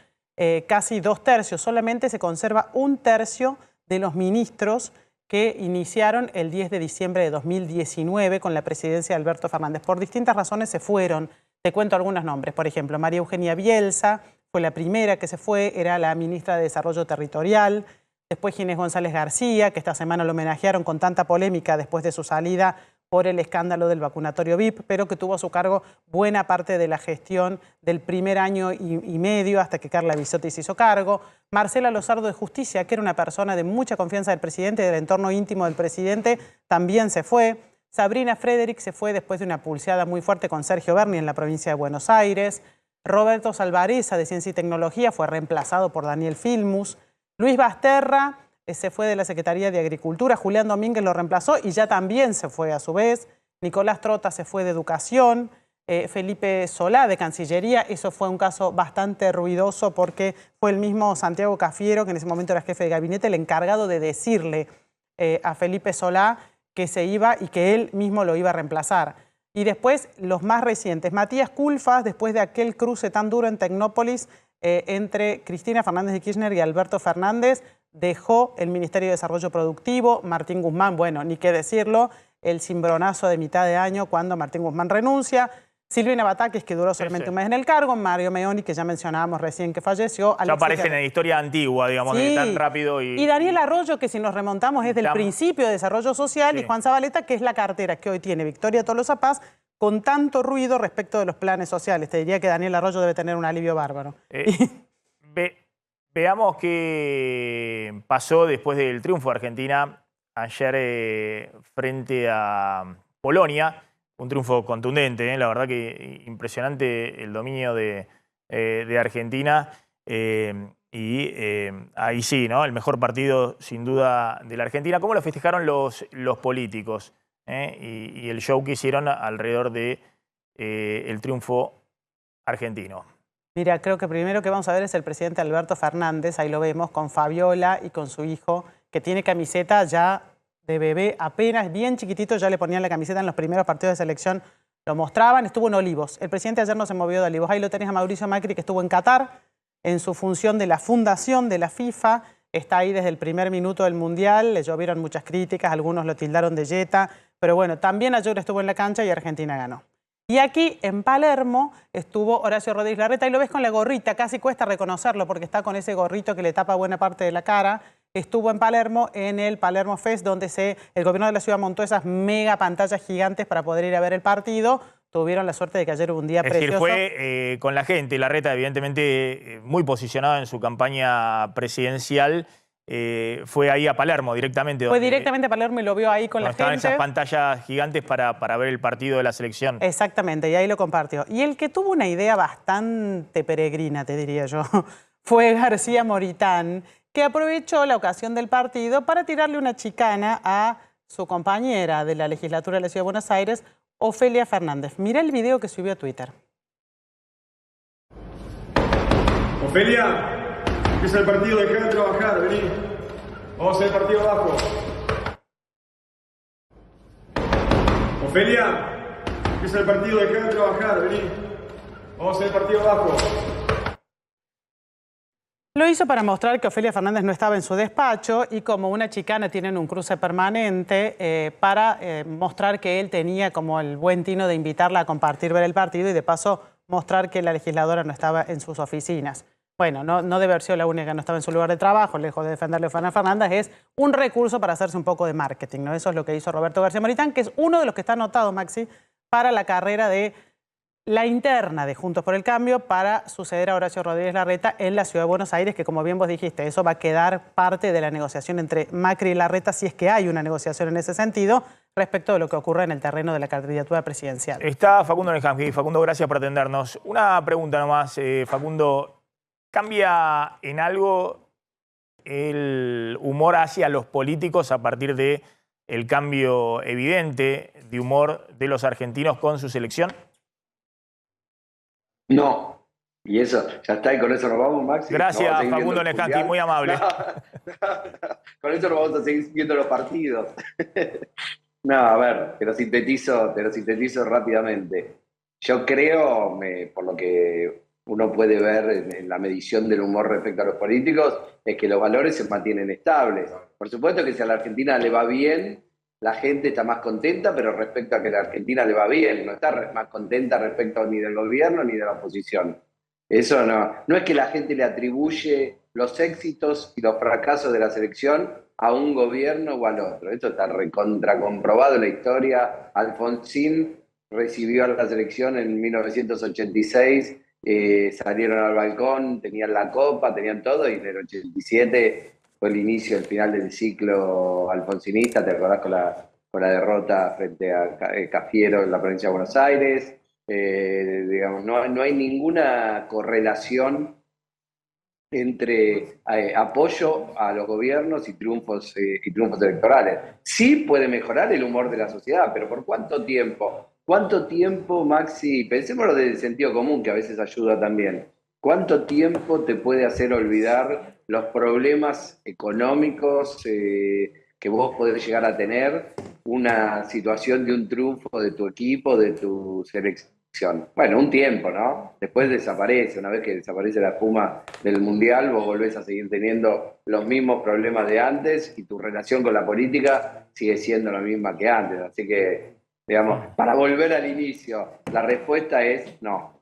casi 2/3, solamente se conserva 1/3 de los ministros que iniciaron el 10 de diciembre de 2019 con la presidencia de Alberto Fernández. Por distintas razones se fueron. Te cuento algunos nombres. Por ejemplo, María Eugenia Bielsa fue la primera que se fue, era la ministra de Desarrollo Territorial. Después Ginés González García, que esta semana lo homenajearon con tanta polémica después de su salida por el escándalo del vacunatorio VIP, pero que tuvo a su cargo buena parte de la gestión del primer año y medio hasta que Carla Bisotti se hizo cargo. Marcela Lozardo de Justicia, que era una persona de mucha confianza del presidente, del entorno íntimo del presidente, también se fue. Sabrina Frederick se fue después de una pulseada muy fuerte con Sergio Berni en la provincia de Buenos Aires. Roberto Salvareza, de Ciencia y Tecnología, fue reemplazado por Daniel Filmus. Luis Basterra se fue de la Secretaría de Agricultura, Julián Domínguez lo reemplazó y ya también se fue a su vez. Nicolás Trota se fue de Educación. Felipe Solá de Cancillería, eso fue un caso bastante ruidoso porque fue el mismo Santiago Cafiero, que en ese momento era jefe de gabinete, el encargado de decirle a Felipe Solá que se iba y que él mismo lo iba a reemplazar. Y después los más recientes, Matías Culfas, después de aquel cruce tan duro en Tecnópolis entre Cristina Fernández de Kirchner y Alberto Fernández, dejó el Ministerio de Desarrollo Productivo. Martín Guzmán, bueno, ni qué decirlo, el cimbronazo de mitad de año cuando Martín Guzmán renuncia. Silvina Batakis, que duró solamente un mes en el cargo. Mario Meoni, que ya mencionábamos recién que falleció.
Ya aparece en la historia antigua, digamos,
sí,
tan rápido. Y
Daniel Arroyo, que si nos remontamos es del principio de Desarrollo Social, sí. Y Juan Zabaleta, que es la cartera que hoy tiene Victoria Tolosa Paz, con tanto ruido respecto de los planes sociales. Te diría que Daniel Arroyo debe tener un alivio bárbaro.
Veamos qué pasó después del triunfo de Argentina ayer frente a Polonia. Un triunfo contundente, la verdad que impresionante el dominio de Argentina. Ahí sí, ¿no? El mejor partido sin duda de la Argentina. ¿Cómo lo festejaron los políticos? Y el show que hicieron alrededor de el triunfo argentino.
Mira, creo que primero que vamos a ver es el presidente Alberto Fernández, ahí lo vemos, con Fabiola y con su hijo, que tiene camiseta ya de bebé, apenas bien chiquitito, ya le ponían la camiseta en los primeros partidos de selección, lo mostraban, estuvo en Olivos. El presidente ayer no se movió de Olivos. Ahí lo tenés a Mauricio Macri, que estuvo en Qatar, en su función de la fundación de la FIFA, está ahí desde el primer minuto del Mundial, le llovieron muchas críticas, algunos lo tildaron de yeta, pero bueno, también ayer estuvo en la cancha y Argentina ganó. Y aquí en Palermo estuvo Horacio Rodríguez Larreta y lo ves con la gorrita, casi cuesta reconocerlo porque está con ese gorrito que le tapa buena parte de la cara. Estuvo en Palermo, en el Palermo Fest, donde el gobierno de la ciudad montó esas mega pantallas gigantes para poder ir a ver el partido. Tuvieron la suerte de que ayer hubo un día precioso.
Es decir, fue con la gente, Larreta evidentemente muy posicionado en su campaña presidencial. Fue ahí a Palermo directamente.
Fue directamente a Palermo y lo vio ahí con la gente.
Estaban esas pantallas gigantes para ver el partido de la selección.
Exactamente, y ahí lo compartió. Y el que tuvo una idea bastante peregrina, te diría yo, fue García Moritán, que aprovechó la ocasión del partido para tirarle una chicana a su compañera de la legislatura de la Ciudad de Buenos Aires, Ofelia Fernández. Mirá el video que subió a Twitter.
Ofelia, empieza el partido, dejá de trabajar, vení. Vamos a hacer el partido abajo. Ofelia, empieza el partido, dejá de trabajar, vení. Vamos a hacer el partido abajo.
Lo hizo para mostrar que Ofelia Fernández no estaba en su despacho y como una chicana tienen un cruce permanente para mostrar que él tenía como el buen tino de invitarla a compartir ver el partido y de paso mostrar que la legisladora no estaba en sus oficinas. Bueno, no debe haber sido la única que no estaba en su lugar de trabajo, lejos de defenderle a Ofelia Fernández, es un recurso para hacerse un poco de marketing, ¿no? Eso es lo que hizo Roberto García Moritán, que es uno de los que está anotado, Maxi, para la carrera de la interna de Juntos por el Cambio para suceder a Horacio Rodríguez Larreta en la Ciudad de Buenos Aires, que como bien vos dijiste, eso va a quedar parte de la negociación entre Macri y Larreta, si es que hay una negociación en ese sentido, respecto de lo que ocurre en el terreno de la candidatura presidencial.
Está Facundo Nejamsky. Facundo, gracias por atendernos. Una pregunta nomás, Facundo. ¿Cambia en algo el humor hacia los políticos a partir de el cambio evidente de humor de los argentinos con su selección?
No. Y eso, ya está, y con eso nos vamos, Maxi.
Gracias, Facundo Nejamsky, muy amable.
Con eso nos vamos a seguir viendo los partidos. No, a ver, te lo sintetizo rápidamente. Yo creo, por lo que uno puede ver en la medición del humor respecto a los políticos, es que los valores se mantienen estables. Por supuesto que si a la Argentina le va bien, la gente está más contenta, pero respecto a que a la Argentina le va bien, no está más contenta respecto ni del gobierno ni de la oposición. Eso no es que la gente le atribuye los éxitos y los fracasos de la selección a un gobierno o al otro. Esto está recontra comprobado en la historia. Alfonsín recibió a la selección en 1986, salieron al balcón, tenían la copa, tenían todo, y en el 87 fue el inicio, el final del ciclo alfonsinista, te acordás con la derrota frente a Cafiero en la provincia de Buenos Aires. Digamos, no hay ninguna correlación entre apoyo a los gobiernos y triunfos electorales. Sí puede mejorar el humor de la sociedad, pero ¿por cuánto tiempo? ¿Cuánto tiempo, Maxi? Pensémoslo desde el sentido común, que a veces ayuda también. ¿Cuánto tiempo te puede hacer olvidar los problemas económicos que vos podés llegar a tener, una situación de un triunfo de tu equipo, de tu selección? Bueno, un tiempo, ¿no? Después desaparece. Una vez que desaparece la espuma del Mundial, vos volvés a seguir teniendo los mismos problemas de antes y tu relación con la política sigue siendo la misma que antes. Así que, digamos, para volver al inicio, la respuesta es no.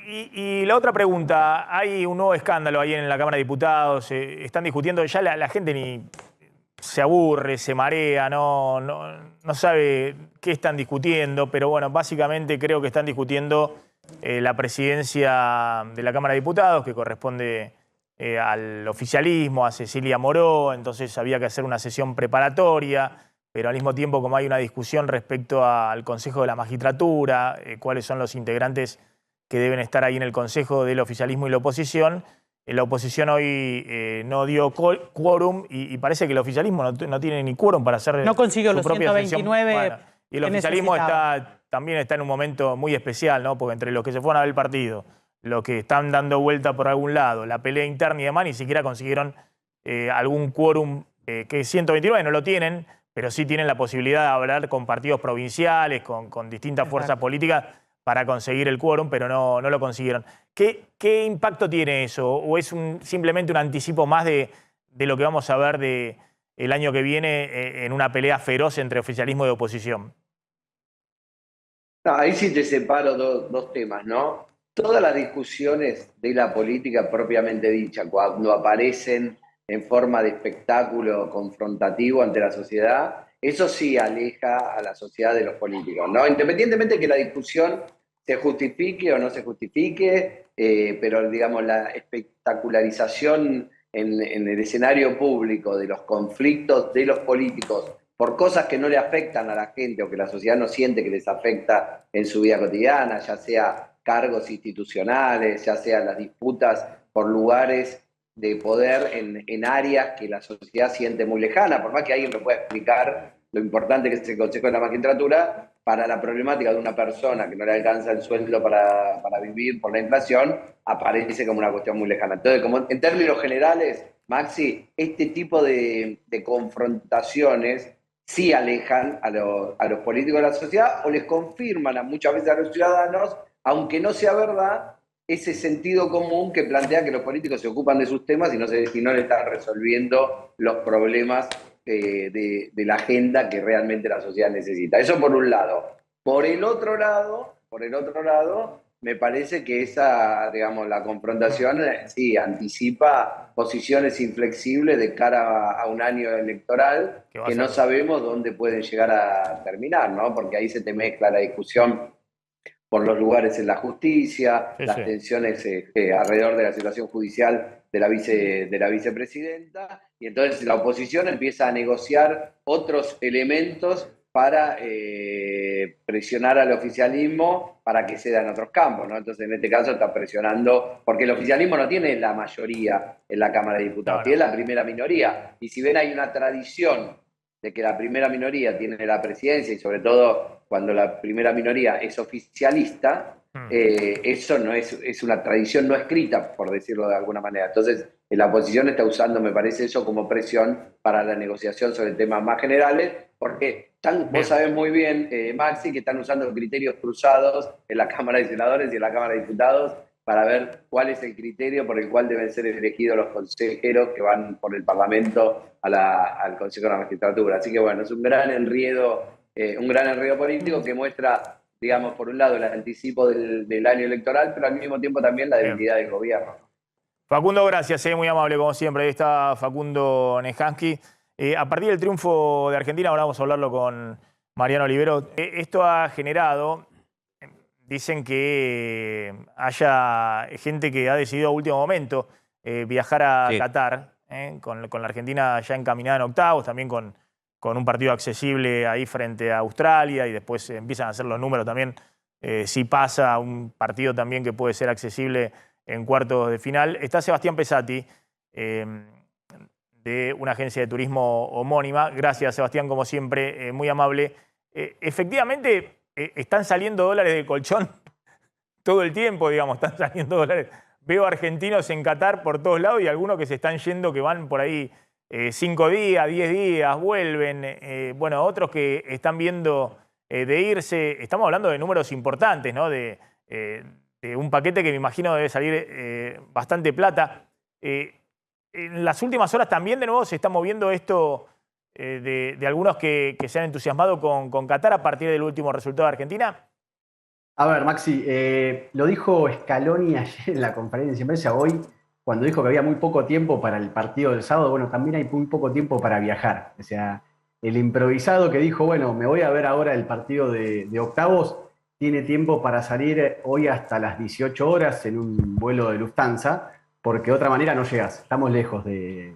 Y la otra pregunta, hay un nuevo escándalo ahí en la Cámara de Diputados, están discutiendo, ya la gente ni se aburre, se marea, no sabe qué están discutiendo, pero bueno, básicamente creo que están discutiendo la presidencia de la Cámara de Diputados, que corresponde al oficialismo, a Cecilia Moró, entonces había que hacer una sesión preparatoria, pero al mismo tiempo como hay una discusión respecto al Consejo de la Magistratura, cuáles son los integrantes que deben estar ahí en el Consejo del oficialismo y la oposición hoy no dio quórum y parece que el oficialismo no tiene ni quórum para hacer
no consiguió
su
los
propia
129
sesión. Bueno, y el oficialismo también está en un momento muy especial, ¿no? Porque entre los que se fueron a ver el partido, los que están dando vuelta por algún lado, la pelea interna y demás, ni siquiera consiguieron algún quórum, que 129 no lo tienen, pero sí tienen la posibilidad de hablar con partidos provinciales, con distintas fuerzas políticas, para conseguir el quórum, pero no lo consiguieron. ¿Qué impacto tiene eso? ¿O es simplemente un anticipo más de lo que vamos a ver el año que viene en una pelea feroz entre oficialismo y oposición?
No, ahí sí te separo dos temas, ¿no? Todas las discusiones de la política propiamente dicha, cuando aparecen en forma de espectáculo confrontativo ante la sociedad, eso sí aleja a la sociedad de los políticos, ¿no? Independientemente de que la discusión se justifique o no se justifique, pero digamos la espectacularización en el escenario público de los conflictos de los políticos por cosas que no le afectan a la gente o que la sociedad no siente que les afecta en su vida cotidiana, ya sea cargos institucionales, ya sea las disputas por lugares de poder en áreas que la sociedad siente muy lejana, por más que alguien lo pueda explicar lo importante que es el Consejo de la Magistratura, para la problemática de una persona que no le alcanza el sueldo para vivir por la inflación, aparece como una cuestión muy lejana. Entonces, como en términos generales, Maxi, este tipo de confrontaciones sí alejan a los políticos de la sociedad o les confirman muchas veces a los ciudadanos, aunque no sea verdad, ese sentido común que plantea que los políticos se ocupan de sus temas y no le están resolviendo los problemas de la agenda que realmente la sociedad necesita. Eso por un lado. Por el otro lado, me parece que esa, digamos, la confrontación sí anticipa posiciones inflexibles de cara a un año electoral que no sabemos dónde pueden llegar a terminar, ¿no? Porque ahí se te mezcla la discusión por los lugares en la justicia, las tensiones alrededor de la situación judicial de la vicepresidenta, y entonces la oposición empieza a negociar otros elementos para presionar al oficialismo para que ceda en otros campos, ¿no? Entonces, en este caso está presionando, porque el oficialismo no tiene la mayoría en la Cámara de Diputados, tiene la primera minoría, y si bien hay una tradición de que la primera minoría tiene la presidencia, y sobre todo cuando la primera minoría es oficialista, eso no es una tradición no escrita, por decirlo de alguna manera. Entonces, la oposición está usando, me parece, eso como presión para la negociación sobre temas más generales, porque vos sabés muy bien, Maxi, que están usando criterios cruzados en la Cámara de Senadores y en la Cámara de Diputados para ver cuál es el criterio por el cual deben ser elegidos los consejeros que van por el Parlamento al Consejo de la Magistratura. Así que bueno, es un gran enredo político que muestra, digamos, por un lado el anticipo del año electoral, pero al mismo tiempo también la debilidad del gobierno.
Facundo, gracias, muy amable como siempre. Ahí está Facundo Nejansky. A partir del triunfo de Argentina, ahora vamos a hablarlo con Mariano Olivero, esto ha generado, dicen que haya gente que ha decidido a último momento viajar a Qatar, con la Argentina ya encaminada en octavos, también con un partido accesible ahí frente a Australia, y después empiezan a hacer los números también, si pasa un partido también que puede ser accesible en cuartos de final. Está Sebastián Pesati, de una agencia de turismo homónima. Gracias, Sebastián, como siempre, muy amable. Efectivamente, están saliendo dólares de colchón todo el tiempo, digamos, están saliendo dólares. Veo argentinos en Qatar por todos lados y algunos que se están yendo, que van por ahí 5 días, 10 días, vuelven. Bueno, otros que están viendo de irse. Estamos hablando de números importantes, ¿no? De un paquete que me imagino debe salir bastante plata. En las últimas horas también de nuevo se está moviendo esto de algunos que se han entusiasmado con Qatar a partir del último resultado de Argentina.
A ver, Maxi, lo dijo Scaloni ayer en la conferencia de prensa, hoy, cuando dijo que había muy poco tiempo para el partido del sábado. Bueno, también hay muy poco tiempo para viajar. O sea, el improvisado que dijo, bueno, me voy a ver ahora el partido de octavos, tiene tiempo para salir hoy hasta las 18 horas en un vuelo de Lufthansa, porque de otra manera no llegas. Estamos lejos de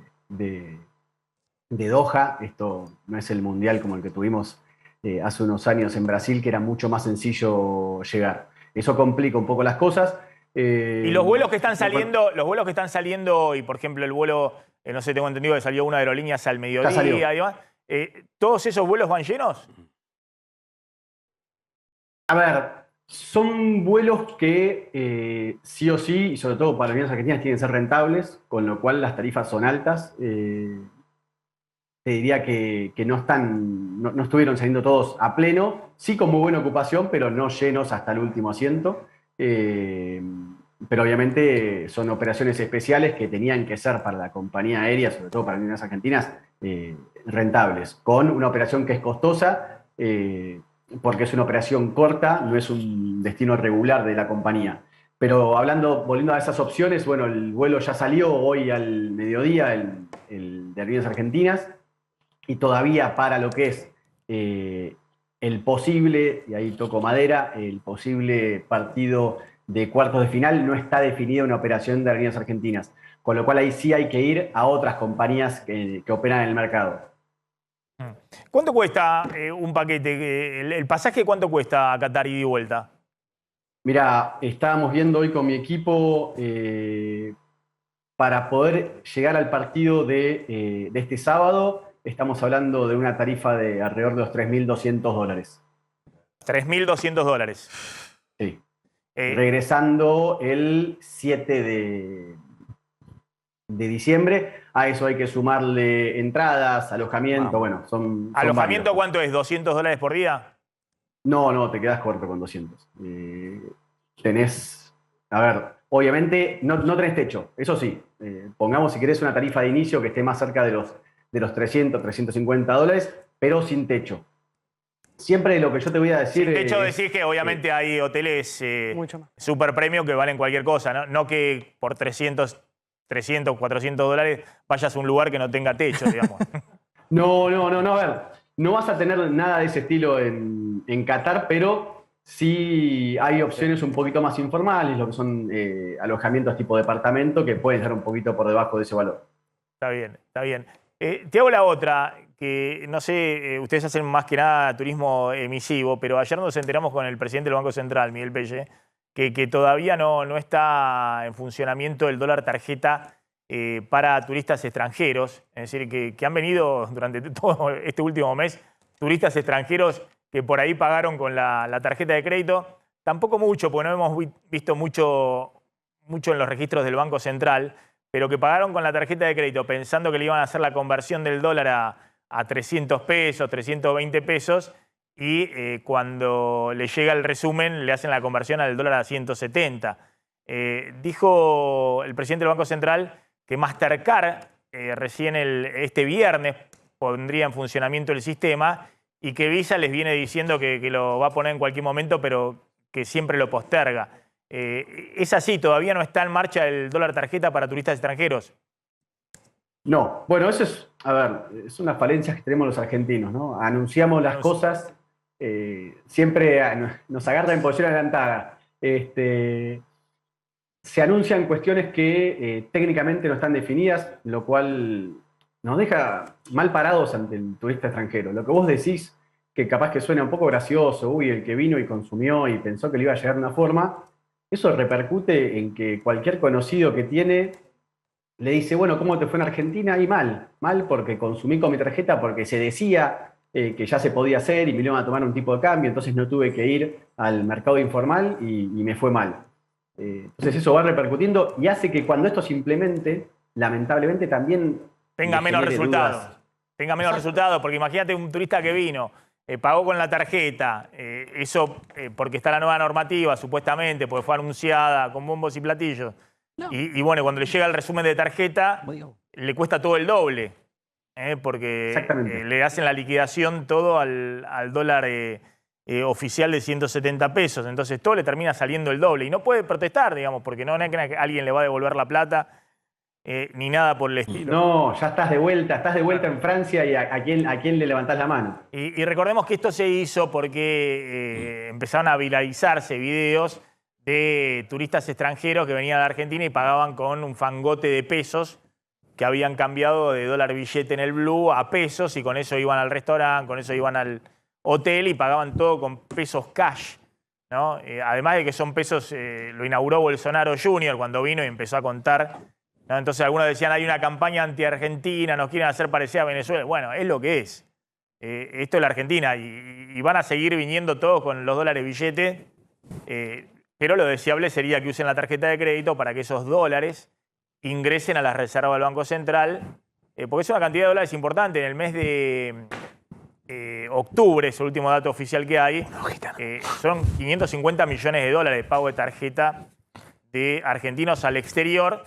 Doha. Esto no es el mundial como el que tuvimos hace unos años en Brasil, que era mucho más sencillo llegar. Eso complica un poco las cosas.
Y los vuelos que están saliendo, y por ejemplo el vuelo, no sé, tengo entendido que salió una aerolínea al mediodía y demás, ¿todos esos vuelos van llenos?
A ver, son vuelos que sí o sí, y sobre todo para las líneas argentinas, tienen que ser rentables, con lo cual las tarifas son altas. Te diría que no estuvieron saliendo todos a pleno, sí con muy buena ocupación, pero no llenos hasta el último asiento. Pero obviamente son operaciones especiales que tenían que ser para la compañía aérea, sobre todo para las líneas argentinas, rentables, con una operación que es costosa, porque es una operación corta, no es un destino regular de la compañía. Pero volviendo a esas opciones, bueno, el vuelo ya salió hoy al mediodía, el de Aerolíneas Argentinas, y todavía para lo que es el posible, y ahí toco madera, el posible partido de cuartos de final, no está definida una operación de Aerolíneas Argentinas, con lo cual ahí sí hay que ir a otras compañías que operan en el mercado.
¿Cuánto cuesta un paquete? ¿El pasaje cuánto cuesta a Qatar ida y vuelta?
Mira, estábamos viendo hoy con mi equipo para poder llegar al partido de este sábado, estamos hablando de una tarifa de alrededor de los $3.200.
$3.200.
Sí. Regresando el 7 de diciembre. A eso hay que sumarle entradas, alojamiento, bueno, son
¿Alojamiento
varios.
cuánto es? ¿$200 por día?
No, te quedas corto con 200. Tenés, a ver, obviamente no tenés techo, eso sí. Pongamos si querés una tarifa de inicio que esté más cerca de los $300, $350, pero sin techo. Siempre lo que yo te voy a decir...
De hecho, decís que obviamente hay hoteles super premium que valen cualquier cosa, ¿no? No que por 300, $400 vayas a un lugar que no tenga techo, digamos.
No, a ver, no vas a tener nada de ese estilo en Qatar, pero sí hay opciones un poquito más informales, lo que son alojamientos tipo departamento, que pueden estar un poquito por debajo de ese valor.
Está bien, está bien. Te hago la otra, que no sé, ustedes hacen más que nada turismo emisivo, pero ayer nos enteramos con el presidente del Banco Central, Miguel Pelle, que todavía no está en funcionamiento el dólar tarjeta para turistas extranjeros. Es decir, que han venido durante todo este último mes turistas extranjeros que por ahí pagaron con la tarjeta de crédito. Tampoco mucho, porque no hemos visto mucho en los registros del Banco Central, pero que pagaron con la tarjeta de crédito pensando que le iban a hacer la conversión del dólar a 300 pesos, 320 pesos, y cuando le llega el resumen le hacen la conversión al dólar a 170. Dijo el presidente del Banco Central que Mastercard recién este viernes pondría en funcionamiento el sistema y que Visa les viene diciendo que lo va a poner en cualquier momento, pero que siempre lo posterga. ¿Es así? ¿Todavía no está en marcha el dólar tarjeta para turistas extranjeros?
No, bueno, eso es, a ver, es una falencia que tenemos los argentinos, ¿no? Anunciamos las cosas, siempre nos agarra en posición adelantada. Se anuncian cuestiones que técnicamente no están definidas, lo cual nos deja mal parados ante el turista extranjero. Lo que vos decís, que capaz que suena un poco gracioso, uy, el que vino y consumió y pensó que le iba a llegar de una forma, eso repercute en que cualquier conocido que tiene le dice, bueno, ¿cómo te fue en Argentina? Y mal porque consumí con mi tarjeta porque se decía que ya se podía hacer y me iban a tomar un tipo de cambio, entonces no tuve que ir al mercado informal y me fue mal. Entonces eso va repercutiendo y hace que cuando esto se implemente, lamentablemente también
tenga menos resultados. Tenga menos resultados, porque imagínate un turista que vino, pagó con la tarjeta, eso porque está la nueva normativa, supuestamente, porque fue anunciada con bombos y platillos. No. Y bueno, cuando le llega el resumen de tarjeta, le cuesta todo el doble, porque le hacen la liquidación todo al dólar oficial de 170 pesos. Entonces todo le termina saliendo el doble. Y no puede protestar, digamos, porque no es que alguien le va a devolver la plata, ni nada por el estilo.
No, ya estás de vuelta en Francia y a quién le levantás la mano.
Y recordemos que esto se hizo porque empezaron a viralizarse videos de turistas extranjeros que venían a Argentina y pagaban con un fangote de pesos que habían cambiado de dólar billete en el blue a pesos y con eso iban al restaurante, con eso iban al hotel y pagaban todo con pesos cash, ¿no? Además de que son pesos, lo inauguró Bolsonaro Jr. cuando vino y empezó a contar, ¿no? Entonces algunos decían hay una campaña anti-argentina, nos quieren hacer parecer a Venezuela. Bueno, es lo que es. Esto es la Argentina y van a seguir viniendo todos con los dólares billetes. Pero lo deseable sería que usen la tarjeta de crédito para que esos dólares ingresen a las reservas del Banco Central, porque es una cantidad de dólares importante. En el mes de octubre, es el último dato oficial que hay, son 550 millones de dólares de pago de tarjeta de argentinos al exterior,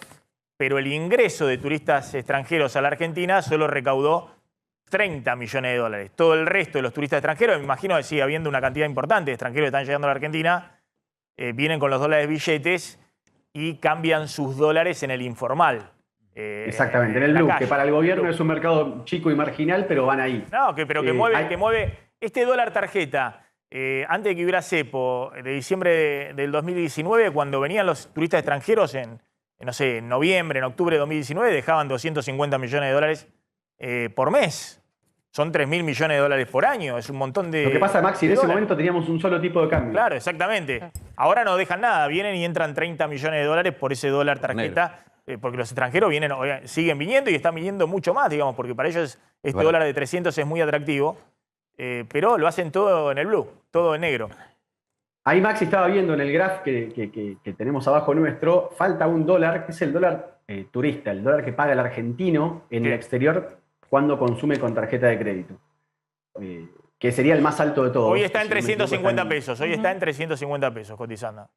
pero el ingreso de turistas extranjeros a la Argentina solo recaudó 30 millones de dólares. Todo el resto de los turistas extranjeros, me imagino que sigue habiendo una cantidad importante de extranjeros que están llegando a la Argentina, vienen con los dólares billetes y cambian sus dólares en el informal.
Exactamente, en el blue, que para el gobierno es un mercado chico y marginal, pero van ahí.
No, pero que mueve este dólar tarjeta. Antes de que hubiera cepo, de diciembre del 2019, cuando venían los turistas extranjeros en noviembre, en octubre de 2019, dejaban 250 millones de dólares por mes. Son 3.000 millones de dólares por año, es un montón de...
Lo que pasa, Maxi, en ese momento teníamos un solo tipo de cambio.
Claro, exactamente. Ahora no dejan nada, vienen y entran 30 millones de dólares por ese dólar tarjeta porque los extranjeros siguen viniendo y están viniendo mucho más, digamos, porque para ellos este dólar de 300 es muy atractivo, pero lo hacen todo en el blue, todo en negro.
Ahí Maxi estaba viendo en el graph que tenemos abajo nuestro, falta un dólar, que es el dólar turista, el dólar que paga el argentino en el exterior cuando consume con tarjeta de crédito. Que sería el más alto de todos.
Hoy está en 350 pesos, hoy está en 350 pesos cotizando.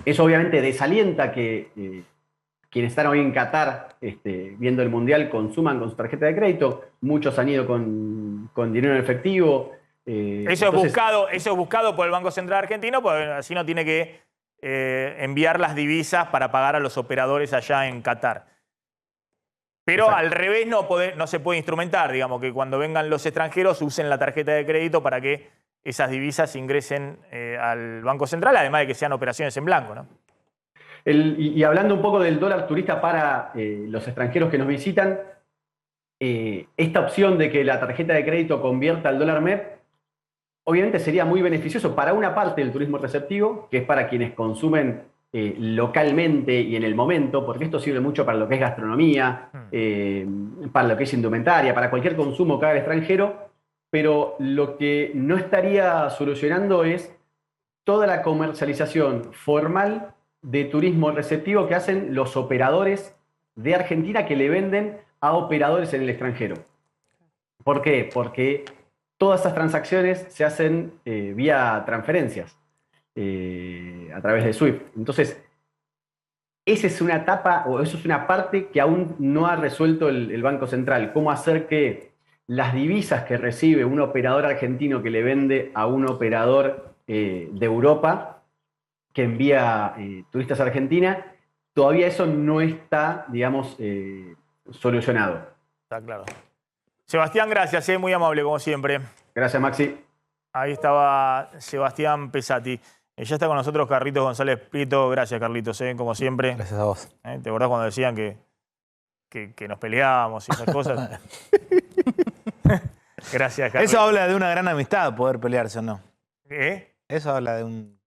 Eso obviamente desalienta que quienes están hoy en Qatar viendo el Mundial consuman con su tarjeta de crédito. Muchos han ido con dinero en efectivo.
Eso es buscado por el Banco Central Argentino, porque así no tiene que enviar las divisas para pagar a los operadores allá en Qatar. Pero
Exacto.
al revés no se puede instrumentar, digamos, que cuando vengan los extranjeros usen la tarjeta de crédito para que esas divisas ingresen al Banco Central, además de que sean operaciones en blanco, ¿no?
Y hablando un poco del dólar turista para los extranjeros que nos visitan, esta opción de que la tarjeta de crédito convierta al dólar MEP, obviamente sería muy beneficioso para una parte del turismo receptivo, que es para quienes consumen localmente y en el momento, porque esto sirve mucho para lo que es gastronomía, para lo que es indumentaria, para cualquier consumo que haga el extranjero, pero lo que no estaría solucionando es toda la comercialización formal de turismo receptivo que hacen los operadores de Argentina que le venden a operadores en el extranjero. ¿Por qué? Porque todas esas transacciones se hacen vía transferencias a través de SWIFT. Entonces, esa es una etapa, o eso es una parte que aún no ha resuelto el Banco Central. Cómo hacer que las divisas que recibe un operador argentino que le vende a un operador de Europa que envía turistas a Argentina, todavía eso no está, digamos, solucionado.
Está claro. Sebastián, gracias, muy amable como siempre.
Gracias, Maxi.
Ahí estaba Sebastián Pesati. Ya está con nosotros Carlitos González Prieto. Gracias, Carlitos, como siempre.
Gracias a vos.
¿Te acordás cuando decían que nos peleábamos y esas cosas? Gracias, Carlitos.
Eso habla de una gran amistad, poder pelearse o no. Eso habla de un...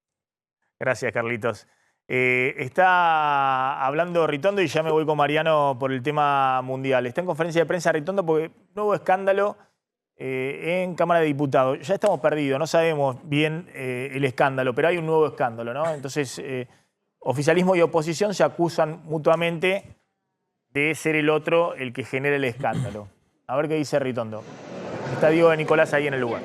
Gracias, Carlitos. Está hablando Ritondo y ya me voy con Mariano por el tema mundial. Está en conferencia de prensa Ritondo porque nuevo escándalo en Cámara de Diputados. Ya estamos perdidos, no sabemos bien el escándalo, pero hay un nuevo escándalo, ¿no? Entonces, oficialismo y oposición se acusan mutuamente de ser el otro el que genera el escándalo. A ver qué dice Ritondo. Está Diego de Nicolás ahí en el lugar.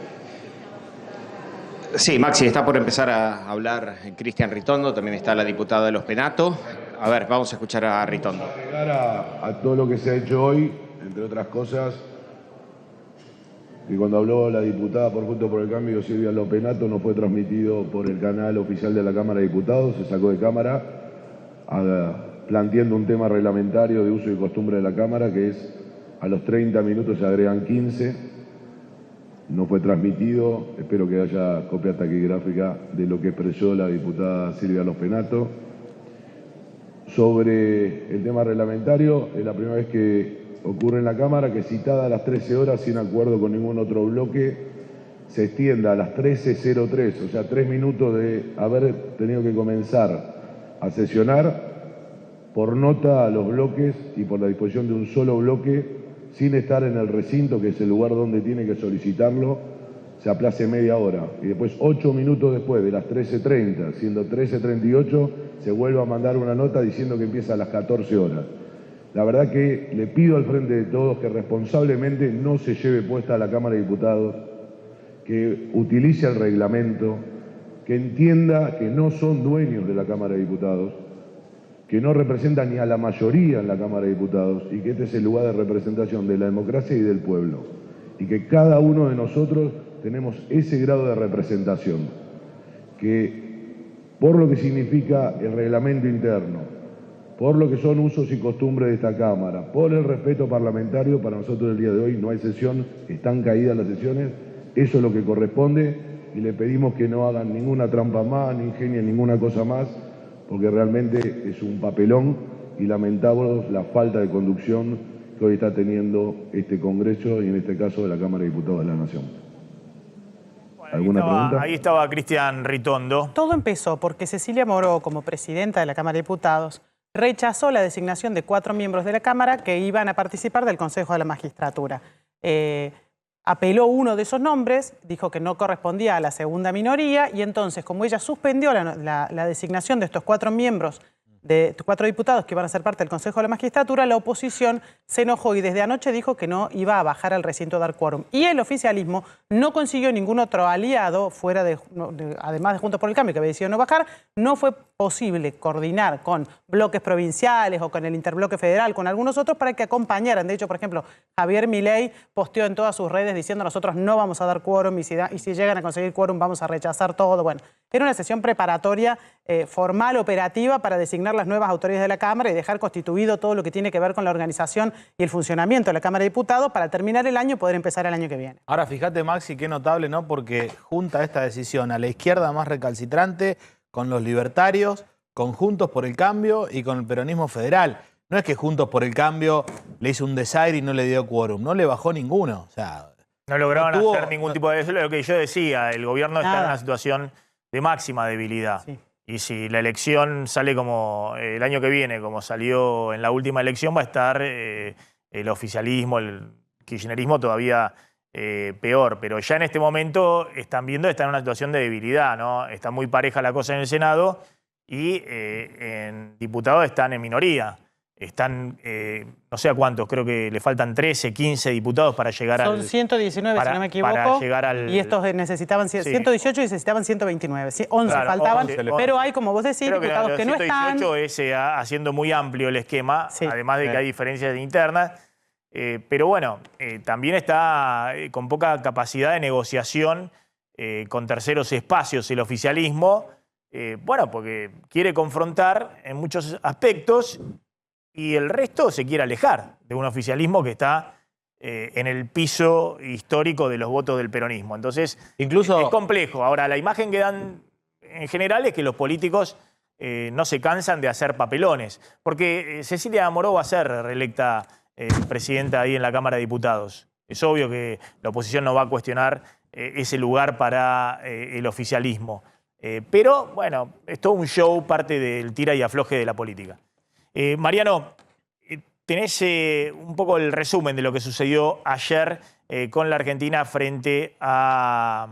Sí, Maxi, está por empezar a hablar Cristian Ritondo, también está la diputada de los Penato. A ver, vamos a escuchar a Ritondo.
A todo lo que se ha hecho hoy, entre otras cosas, que cuando habló la diputada por Juntos por el Cambio, Silvia Lopenato, no fue transmitido por el canal oficial de la Cámara de Diputados, se sacó de cámara, planteando un tema reglamentario de uso y costumbre de la Cámara, que es a los 30 minutos se agregan 15. No fue transmitido, espero que haya copia taquigráfica de lo que expresó la diputada Silvia Lopenato. Sobre el tema reglamentario, es la primera vez que ocurre en la Cámara que citada a las 13 horas sin acuerdo con ningún otro bloque, se extienda a las 13:03, o sea, 3 minutos de haber tenido que comenzar a sesionar por nota a los bloques y por la disposición de un solo bloque, sin estar en el recinto, que es el lugar donde tiene que solicitarlo, se aplace media hora. Y después, 8 minutos después de las 13:30, siendo 13:38, se vuelve a mandar una nota diciendo que empieza a las 14 horas. La verdad que le pido al frente de todos que responsablemente no se lleve puesta a la Cámara de Diputados, que utilice el reglamento, que entienda que no son dueños de la Cámara de Diputados, que no representan ni a la mayoría en la Cámara de Diputados y que este es el lugar de representación de la democracia y del pueblo. Y que cada uno de nosotros tenemos ese grado de representación, que por lo que significa el reglamento interno, por lo que son usos y costumbres de esta Cámara, por el respeto parlamentario, para nosotros el día de hoy no hay sesión, están caídas las sesiones, eso es lo que corresponde y le pedimos que no hagan ninguna trampa más, ni ingenien ninguna cosa más, porque realmente es un papelón y lamentamos la falta de conducción que hoy está teniendo este Congreso y en este caso de la Cámara de Diputados de la Nación. ¿Alguna pregunta?
Ahí estaba Cristian Ritondo.
Todo empezó porque Cecilia Moró, como presidenta de la Cámara de Diputados, rechazó la designación de 4 miembros de la Cámara que iban a participar del Consejo de la Magistratura. Apeló uno de esos nombres, dijo que no correspondía a la segunda minoría y entonces, como ella suspendió la designación de estos 4 miembros, de 4 diputados que iban a ser parte del Consejo de la Magistratura, la oposición se enojó y desde anoche dijo que no iba a bajar al recinto a dar quórum. Y el oficialismo no consiguió ningún otro aliado, además de Juntos por el Cambio, que había decidido no bajar. No fue posible coordinar con bloques provinciales o con el interbloque federal, con algunos otros, para que acompañaran. De hecho, por ejemplo, Javier Milei posteó en todas sus redes diciendo nosotros no vamos a dar quórum y si llegan a conseguir quórum vamos a rechazar todo. Bueno, era una sesión preparatoria formal, operativa, para designar las nuevas autoridades de la Cámara y dejar constituido todo lo que tiene que ver con la organización y el funcionamiento de la Cámara de Diputados para terminar el año y poder empezar el año que viene.
Ahora, fíjate, Maxi, qué notable, ¿no? Porque junta esta decisión a la izquierda más recalcitrante con los libertarios, con Juntos por el Cambio y con el peronismo federal. No es que Juntos por el Cambio le hizo un desaire y no le dio quórum, no le bajó ninguno. O sea,
no lograron hacer ningún tipo de... Eso es lo que yo decía, el gobierno está en una situación de máxima debilidad. Sí. Y si la elección sale como el año que viene, como salió en la última elección, va a estar el oficialismo, el kirchnerismo todavía peor. Pero ya en este momento están en una situación de debilidad, ¿no? Está muy pareja la cosa en el Senado y en diputados están en minoría. Están, no sé a cuántos, creo que le faltan 13, 15 diputados para llegar
Son 119, si no me equivoco.
Para llegar y
estos necesitaban 118 y necesitaban 129. 11 claro, faltaban, pero hay, como vos decís, diputados que no están.
118 es haciendo muy amplio el esquema, además de que hay diferencias internas. Pero bueno, también está con poca capacidad de negociación con terceros espacios el oficialismo. Bueno, porque quiere confrontar en muchos aspectos y el resto se quiere alejar de un oficialismo que está en el piso histórico de los votos del peronismo. Entonces, incluso es complejo. Ahora, la imagen que dan en general es que los políticos no se cansan de hacer papelones. Porque Cecilia Moró va a ser reelecta presidenta ahí en la Cámara de Diputados. Es obvio que la oposición no va a cuestionar ese lugar para el oficialismo. Pero, bueno, es todo un show, parte del tira y afloje de la política. Mariano, tenés un poco el resumen de lo que sucedió ayer con la Argentina frente a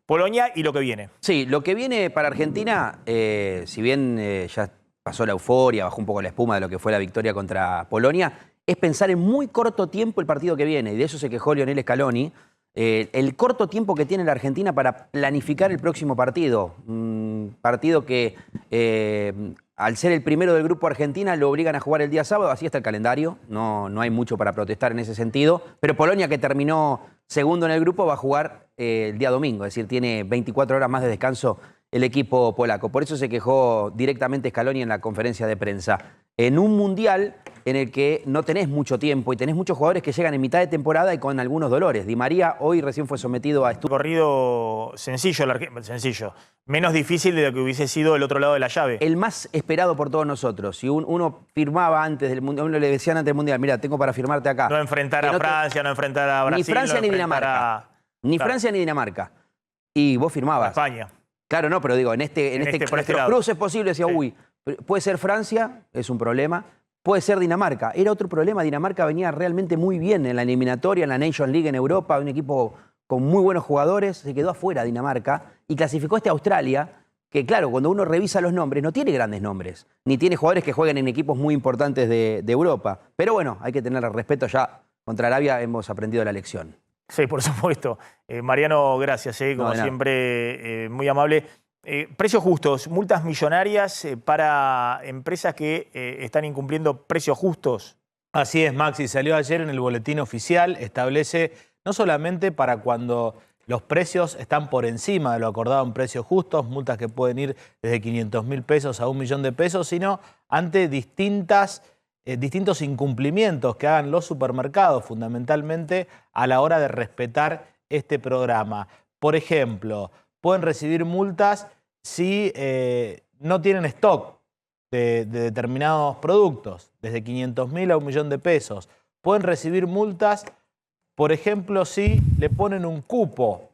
Polonia y lo que viene.
Sí, lo que viene para Argentina, si bien ya pasó la euforia, bajó un poco la espuma de lo que fue la victoria contra Polonia, es pensar en muy corto tiempo el partido que viene, y de eso se quejó Lionel Scaloni. El corto tiempo que tiene la Argentina para planificar el próximo partido. Un partido que, al ser el primero del grupo Argentina, lo obligan a jugar el día sábado. Así está el calendario. No hay mucho para protestar en ese sentido. Pero Polonia, que terminó segundo en el grupo, va a jugar el día domingo. Es decir, tiene 24 horas más de descanso el equipo polaco. Por eso se quejó directamente Scaloni en la conferencia de prensa. En un mundial en el que no tenés mucho tiempo y tenés muchos jugadores que llegan en mitad de temporada y con algunos dolores. Di María hoy recién fue sometido a estudio.
Corrido sencillo, menos difícil de lo que hubiese sido el otro lado de la llave.
El más esperado por todos nosotros. Si uno firmaba antes del mundial, uno le decían antes del mundial, mira, tengo para firmarte acá.
No enfrentar a Francia, no enfrentar a Brasil.
Ni Francia ni Dinamarca. Ni Francia ni Dinamarca. Y vos firmabas.
España.
Claro, no, pero digo, en los cruces posibles decía, uy, puede ser Francia, es un problema. Puede ser Dinamarca. Era otro problema. Dinamarca venía realmente muy bien en la eliminatoria, en la Nations League en Europa, un equipo con muy buenos jugadores. Se quedó afuera Dinamarca y clasificó Australia, que claro, cuando uno revisa los nombres, no tiene grandes nombres, ni tiene jugadores que jueguen en equipos muy importantes de Europa. Pero bueno, hay que tener respeto ya. Contra Arabia hemos aprendido la lección.
Sí, por supuesto. Mariano, gracias, como siempre, muy amable. Precios justos, multas millonarias para empresas que están incumpliendo precios justos.
Así es, Maxi. Salió ayer en el boletín oficial. Establece no solamente para cuando los precios están por encima de lo acordado en precios justos, multas que pueden ir desde 500.000 pesos a 1 millón de pesos, sino ante distintos incumplimientos que hagan los supermercados, fundamentalmente a la hora de respetar este programa. Por ejemplo, pueden recibir multas si no tienen stock de determinados productos, desde 500.000 a 1 millón de pesos. Pueden recibir multas, por ejemplo, si le ponen un cupo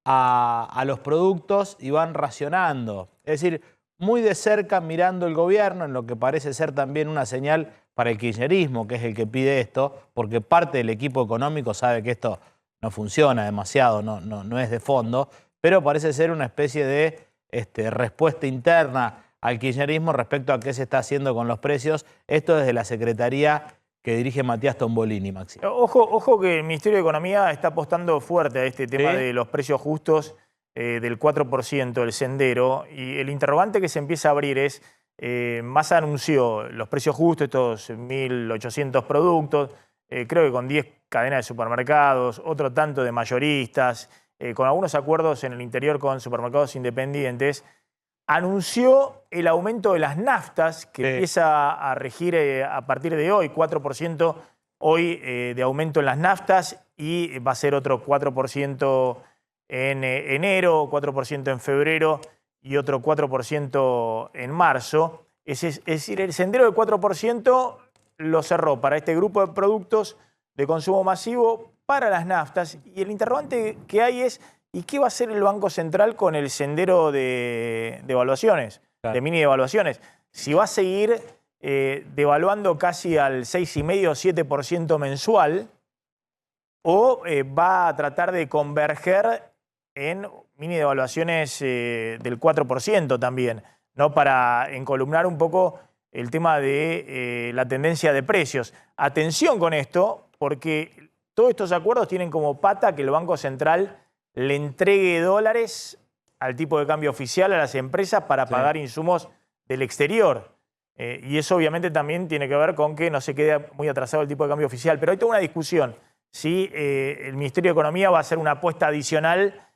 a los productos y van racionando. Es decir, muy de cerca mirando el gobierno, en lo que parece ser también una señal para el kirchnerismo, que es el que pide esto, porque parte del equipo económico sabe que esto no funciona demasiado, no es de fondo, pero parece ser una especie de respuesta interna al kirchnerismo respecto a qué se está haciendo con los precios. Esto desde la Secretaría que dirige Matías Tombolini, Maxi.
Ojo que el Ministerio de Economía está apostando fuerte a este tema de los precios justos del 4% del sendero. Y el interrogante que se empieza a abrir es, Massa anunció los precios justos, estos 1.800 productos, creo que con 10 cadenas de supermercados, otro tanto de mayoristas, con algunos acuerdos en el interior con supermercados independientes. Anunció el aumento de las naftas, que empieza a regir a partir de hoy, 4% hoy de aumento en las naftas, y va a ser otro 4% en enero, 4% en febrero y otro 4% en marzo. Es decir, el sendero del 4% lo cerró para este grupo de productos de consumo masivo para las naftas. Y el interrogante que hay es, ¿y qué va a hacer el Banco Central con el sendero de devaluaciones, de mini devaluaciones? Si va a seguir devaluando casi al 6,5 o 7% mensual, o va a tratar de converger en mini devaluaciones del 4% también, ¿no? Para encolumnar un poco el tema de la tendencia de precios. Atención con esto, porque todos estos acuerdos tienen como pata que el Banco Central le entregue dólares al tipo de cambio oficial a las empresas para pagar insumos del exterior. Y eso obviamente también tiene que ver con que no se quede muy atrasado el tipo de cambio oficial. Pero hay toda una discusión si el Ministerio de Economía va a hacer una apuesta adicional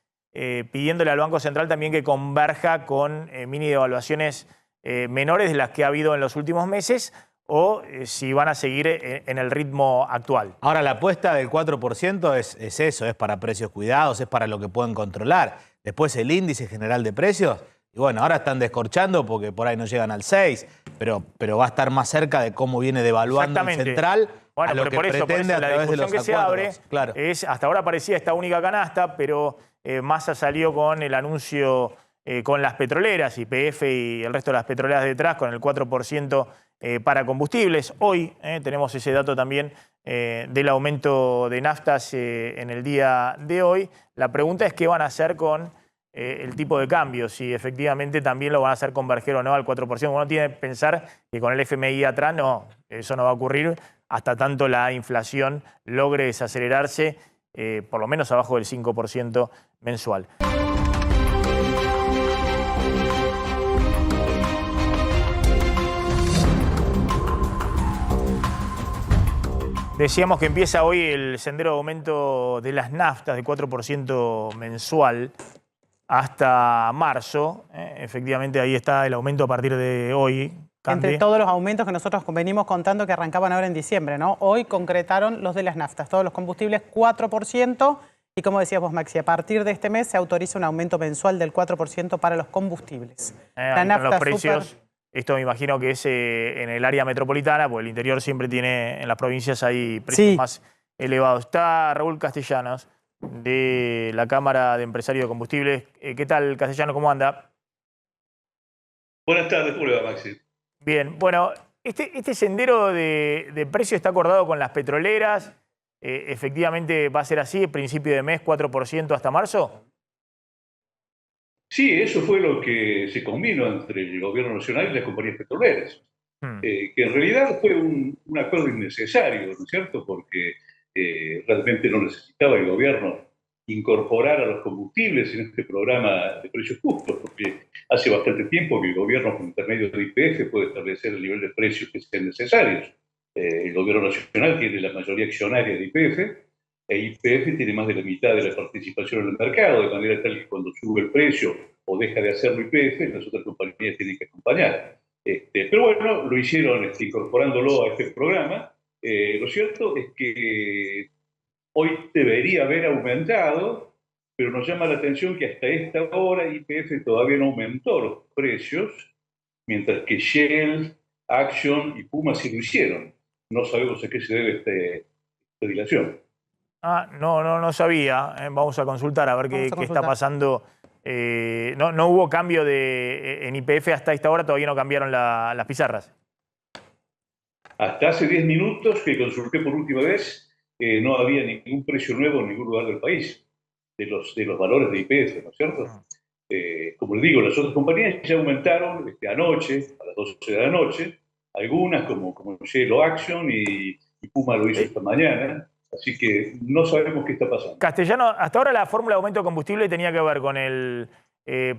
pidiéndole al Banco Central también que converja con mini devaluaciones menores de las que ha habido en los últimos meses, o si van a seguir en el ritmo actual.
Ahora, la apuesta del 4% es eso, es para precios cuidados, es para lo que pueden controlar. Después el índice general de precios, y bueno, ahora están descorchando porque por ahí no llegan al 6, pero va a estar más cerca de cómo viene devaluando el central a lo que pretende a través de los acuerdos. La discusión que se abre es, hasta ahora parecía esta única canasta, pero Massa salió con el anuncio con las petroleras, YPF y el resto de las petroleras detrás, con el 4% para combustibles. Hoy tenemos ese dato también del aumento de naftas en el día de hoy. La pregunta es qué van a hacer con el tipo de cambio, si efectivamente también lo van a hacer converger o no al 4%. Uno tiene que pensar que con el FMI atrás, no, eso no va a ocurrir hasta tanto la inflación logre desacelerarse por lo menos abajo del 5% mensual. Decíamos que empieza hoy el sendero de aumento de las naftas de 4% mensual hasta marzo. Efectivamente, ahí está el aumento a partir de hoy. Cande.
Entre todos los aumentos que nosotros venimos contando que arrancaban ahora en diciembre, ¿no? Hoy concretaron los de las naftas, todos los combustibles 4%. Y como decías vos, Maxi, a partir de este mes se autoriza un aumento mensual del 4% para los combustibles.
La nafta los precios. Esto me imagino que es en el área metropolitana, porque el interior siempre tiene, en las provincias hay precios más elevados. Está Raúl Castellanos, de la Cámara de Empresarios de Combustibles. ¿Qué tal, Castellanos? ¿Cómo anda?
Buenas tardes, ¿cómo le va, Maxi?
Bien, bueno, este sendero de precio está acordado con las petroleras. ¿Efectivamente va a ser así, principio de mes, 4% hasta marzo?
Sí, eso fue lo que se combinó entre el gobierno nacional y las compañías petroleras. Que en realidad fue un acuerdo innecesario, ¿no es cierto? Porque realmente no necesitaba el gobierno incorporar a los combustibles en este programa de precios justos, porque hace bastante tiempo que el gobierno, por intermedio de YPF, puede establecer el nivel de precios que sean necesarios. El gobierno nacional tiene la mayoría accionaria de YPF, e YPF tiene más de la mitad de la participación en el mercado, de manera tal que cuando sube el precio o deja de hacerlo YPF, las otras compañías tienen que acompañar. Pero bueno, lo hicieron incorporándolo a este programa. Lo cierto es que hoy debería haber aumentado, pero nos llama la atención que hasta esta hora YPF todavía no aumentó los precios, mientras que Shell, Action y Puma sí lo hicieron. No sabemos a qué se debe esta dilación.
No sabía. Vamos a consultar a ver qué está pasando no hubo cambio en YPF hasta esta hora, todavía no cambiaron las pizarras.
Hasta hace 10 minutos que consulté por última vez, no había ningún precio nuevo en ningún lugar del país de los valores de YPF, ¿no es cierto? Como les digo, las otras compañías ya aumentaron anoche, a las 12 de la noche, algunas como Yellow Action y Puma lo hizo esta mañana. Así que no sabemos qué está pasando.
Castellano, hasta ahora la fórmula de aumento de combustible tenía que ver con el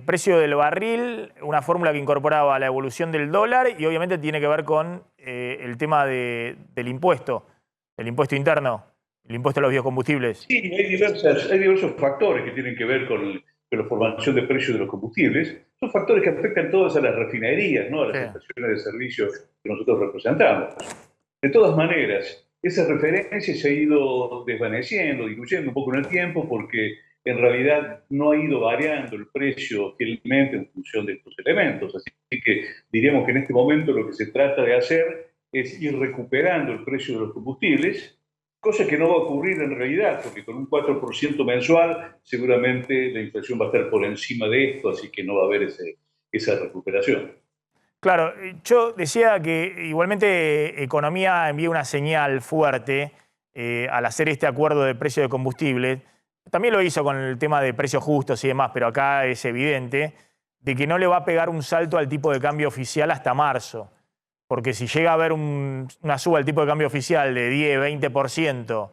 precio del barril, una fórmula que incorporaba la evolución del dólar y obviamente tiene que ver con el tema del impuesto interno, el impuesto a los biocombustibles.
Sí, hay diversos factores que tienen que ver con la formación de precios de los combustibles. Son factores que afectan todas a las refinerías, ¿no? A las estaciones de servicio que nosotros representamos. De todas maneras, esa referencia se ha ido desvaneciendo, diluyendo un poco en el tiempo, porque en realidad no ha ido variando el precio fielmente en función de estos elementos. Así que diríamos que en este momento lo que se trata de hacer es ir recuperando el precio de los combustibles, cosa que no va a ocurrir en realidad, porque con un 4% mensual seguramente la inflación va a estar por encima de esto, así que no va a haber esa recuperación.
Claro, yo decía que igualmente Economía envía una señal fuerte al hacer este acuerdo de precio de combustible. También lo hizo con el tema de precios justos y demás, pero acá es evidente de que no le va a pegar un salto al tipo de cambio oficial hasta marzo. Porque si llega a haber una suba del tipo de cambio oficial de 10, 20%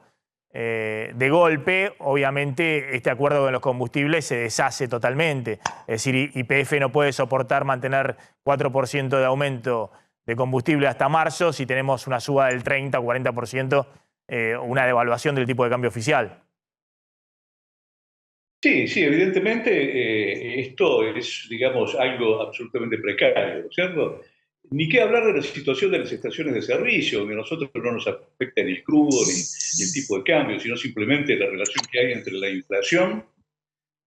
de golpe, obviamente este acuerdo con los combustibles se deshace totalmente. Es decir, YPF no puede soportar mantener 4% de aumento de combustible hasta marzo si tenemos una suba del 30 o 40%, una devaluación del tipo de cambio oficial.
Sí, evidentemente esto es, digamos, algo absolutamente precario, ¿no es cierto? Ni qué hablar de la situación de las estaciones de servicio, donde a nosotros no nos afecta ni el crudo ni el tipo de cambio, sino simplemente la relación que hay entre la inflación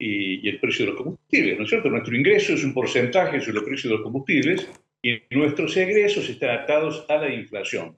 y el precio de los combustibles, ¿no es cierto? Nuestro ingreso es un porcentaje sobre el precio de los combustibles y nuestros egresos están atados a la inflación.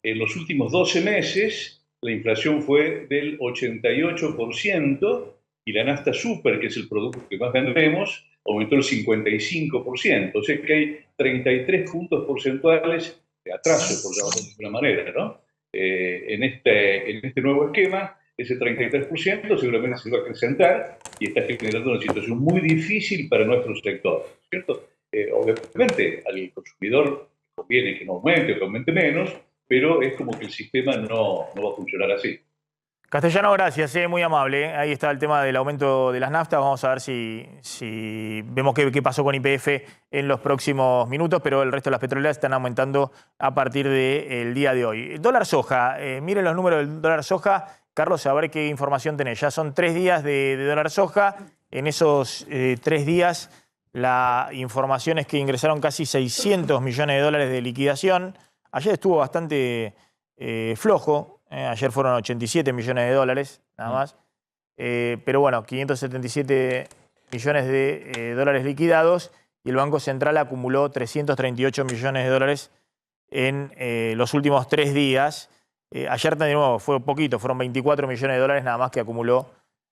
En los últimos 12 meses, la inflación fue del 88% y la Nafta Super, que es el producto que más vendemos, aumentó el 55%. O sea que hay 33 puntos porcentuales de atraso, por llamarlo de alguna manera, ¿no? En este nuevo esquema, ese 33% seguramente se va a acrecentar y está generando una situación muy difícil para nuestro sector, ¿cierto? Obviamente al consumidor conviene que no aumente o que aumente menos, pero es como que el sistema no va a funcionar así.
Castellano, gracias, muy amable. Ahí está el tema del aumento de las naftas. Vamos a ver si vemos qué pasó con YPF en los próximos minutos, pero el resto de las petroleras están aumentando a partir del día de hoy. El dólar soja, miren los números del dólar soja. Carlos, a ver qué información tenés. Ya son 3 días de dólar soja. En esos 3 días la información es que ingresaron casi 600 millones de dólares de liquidación. Ayer estuvo bastante flojo. Ayer fueron 87 millones de dólares, nada más. Pero bueno, 577 millones de dólares liquidados y el Banco Central acumuló 338 millones de dólares en los últimos 3 días. Ayer de nuevo fue poquito, fueron 24 millones de dólares nada más que acumuló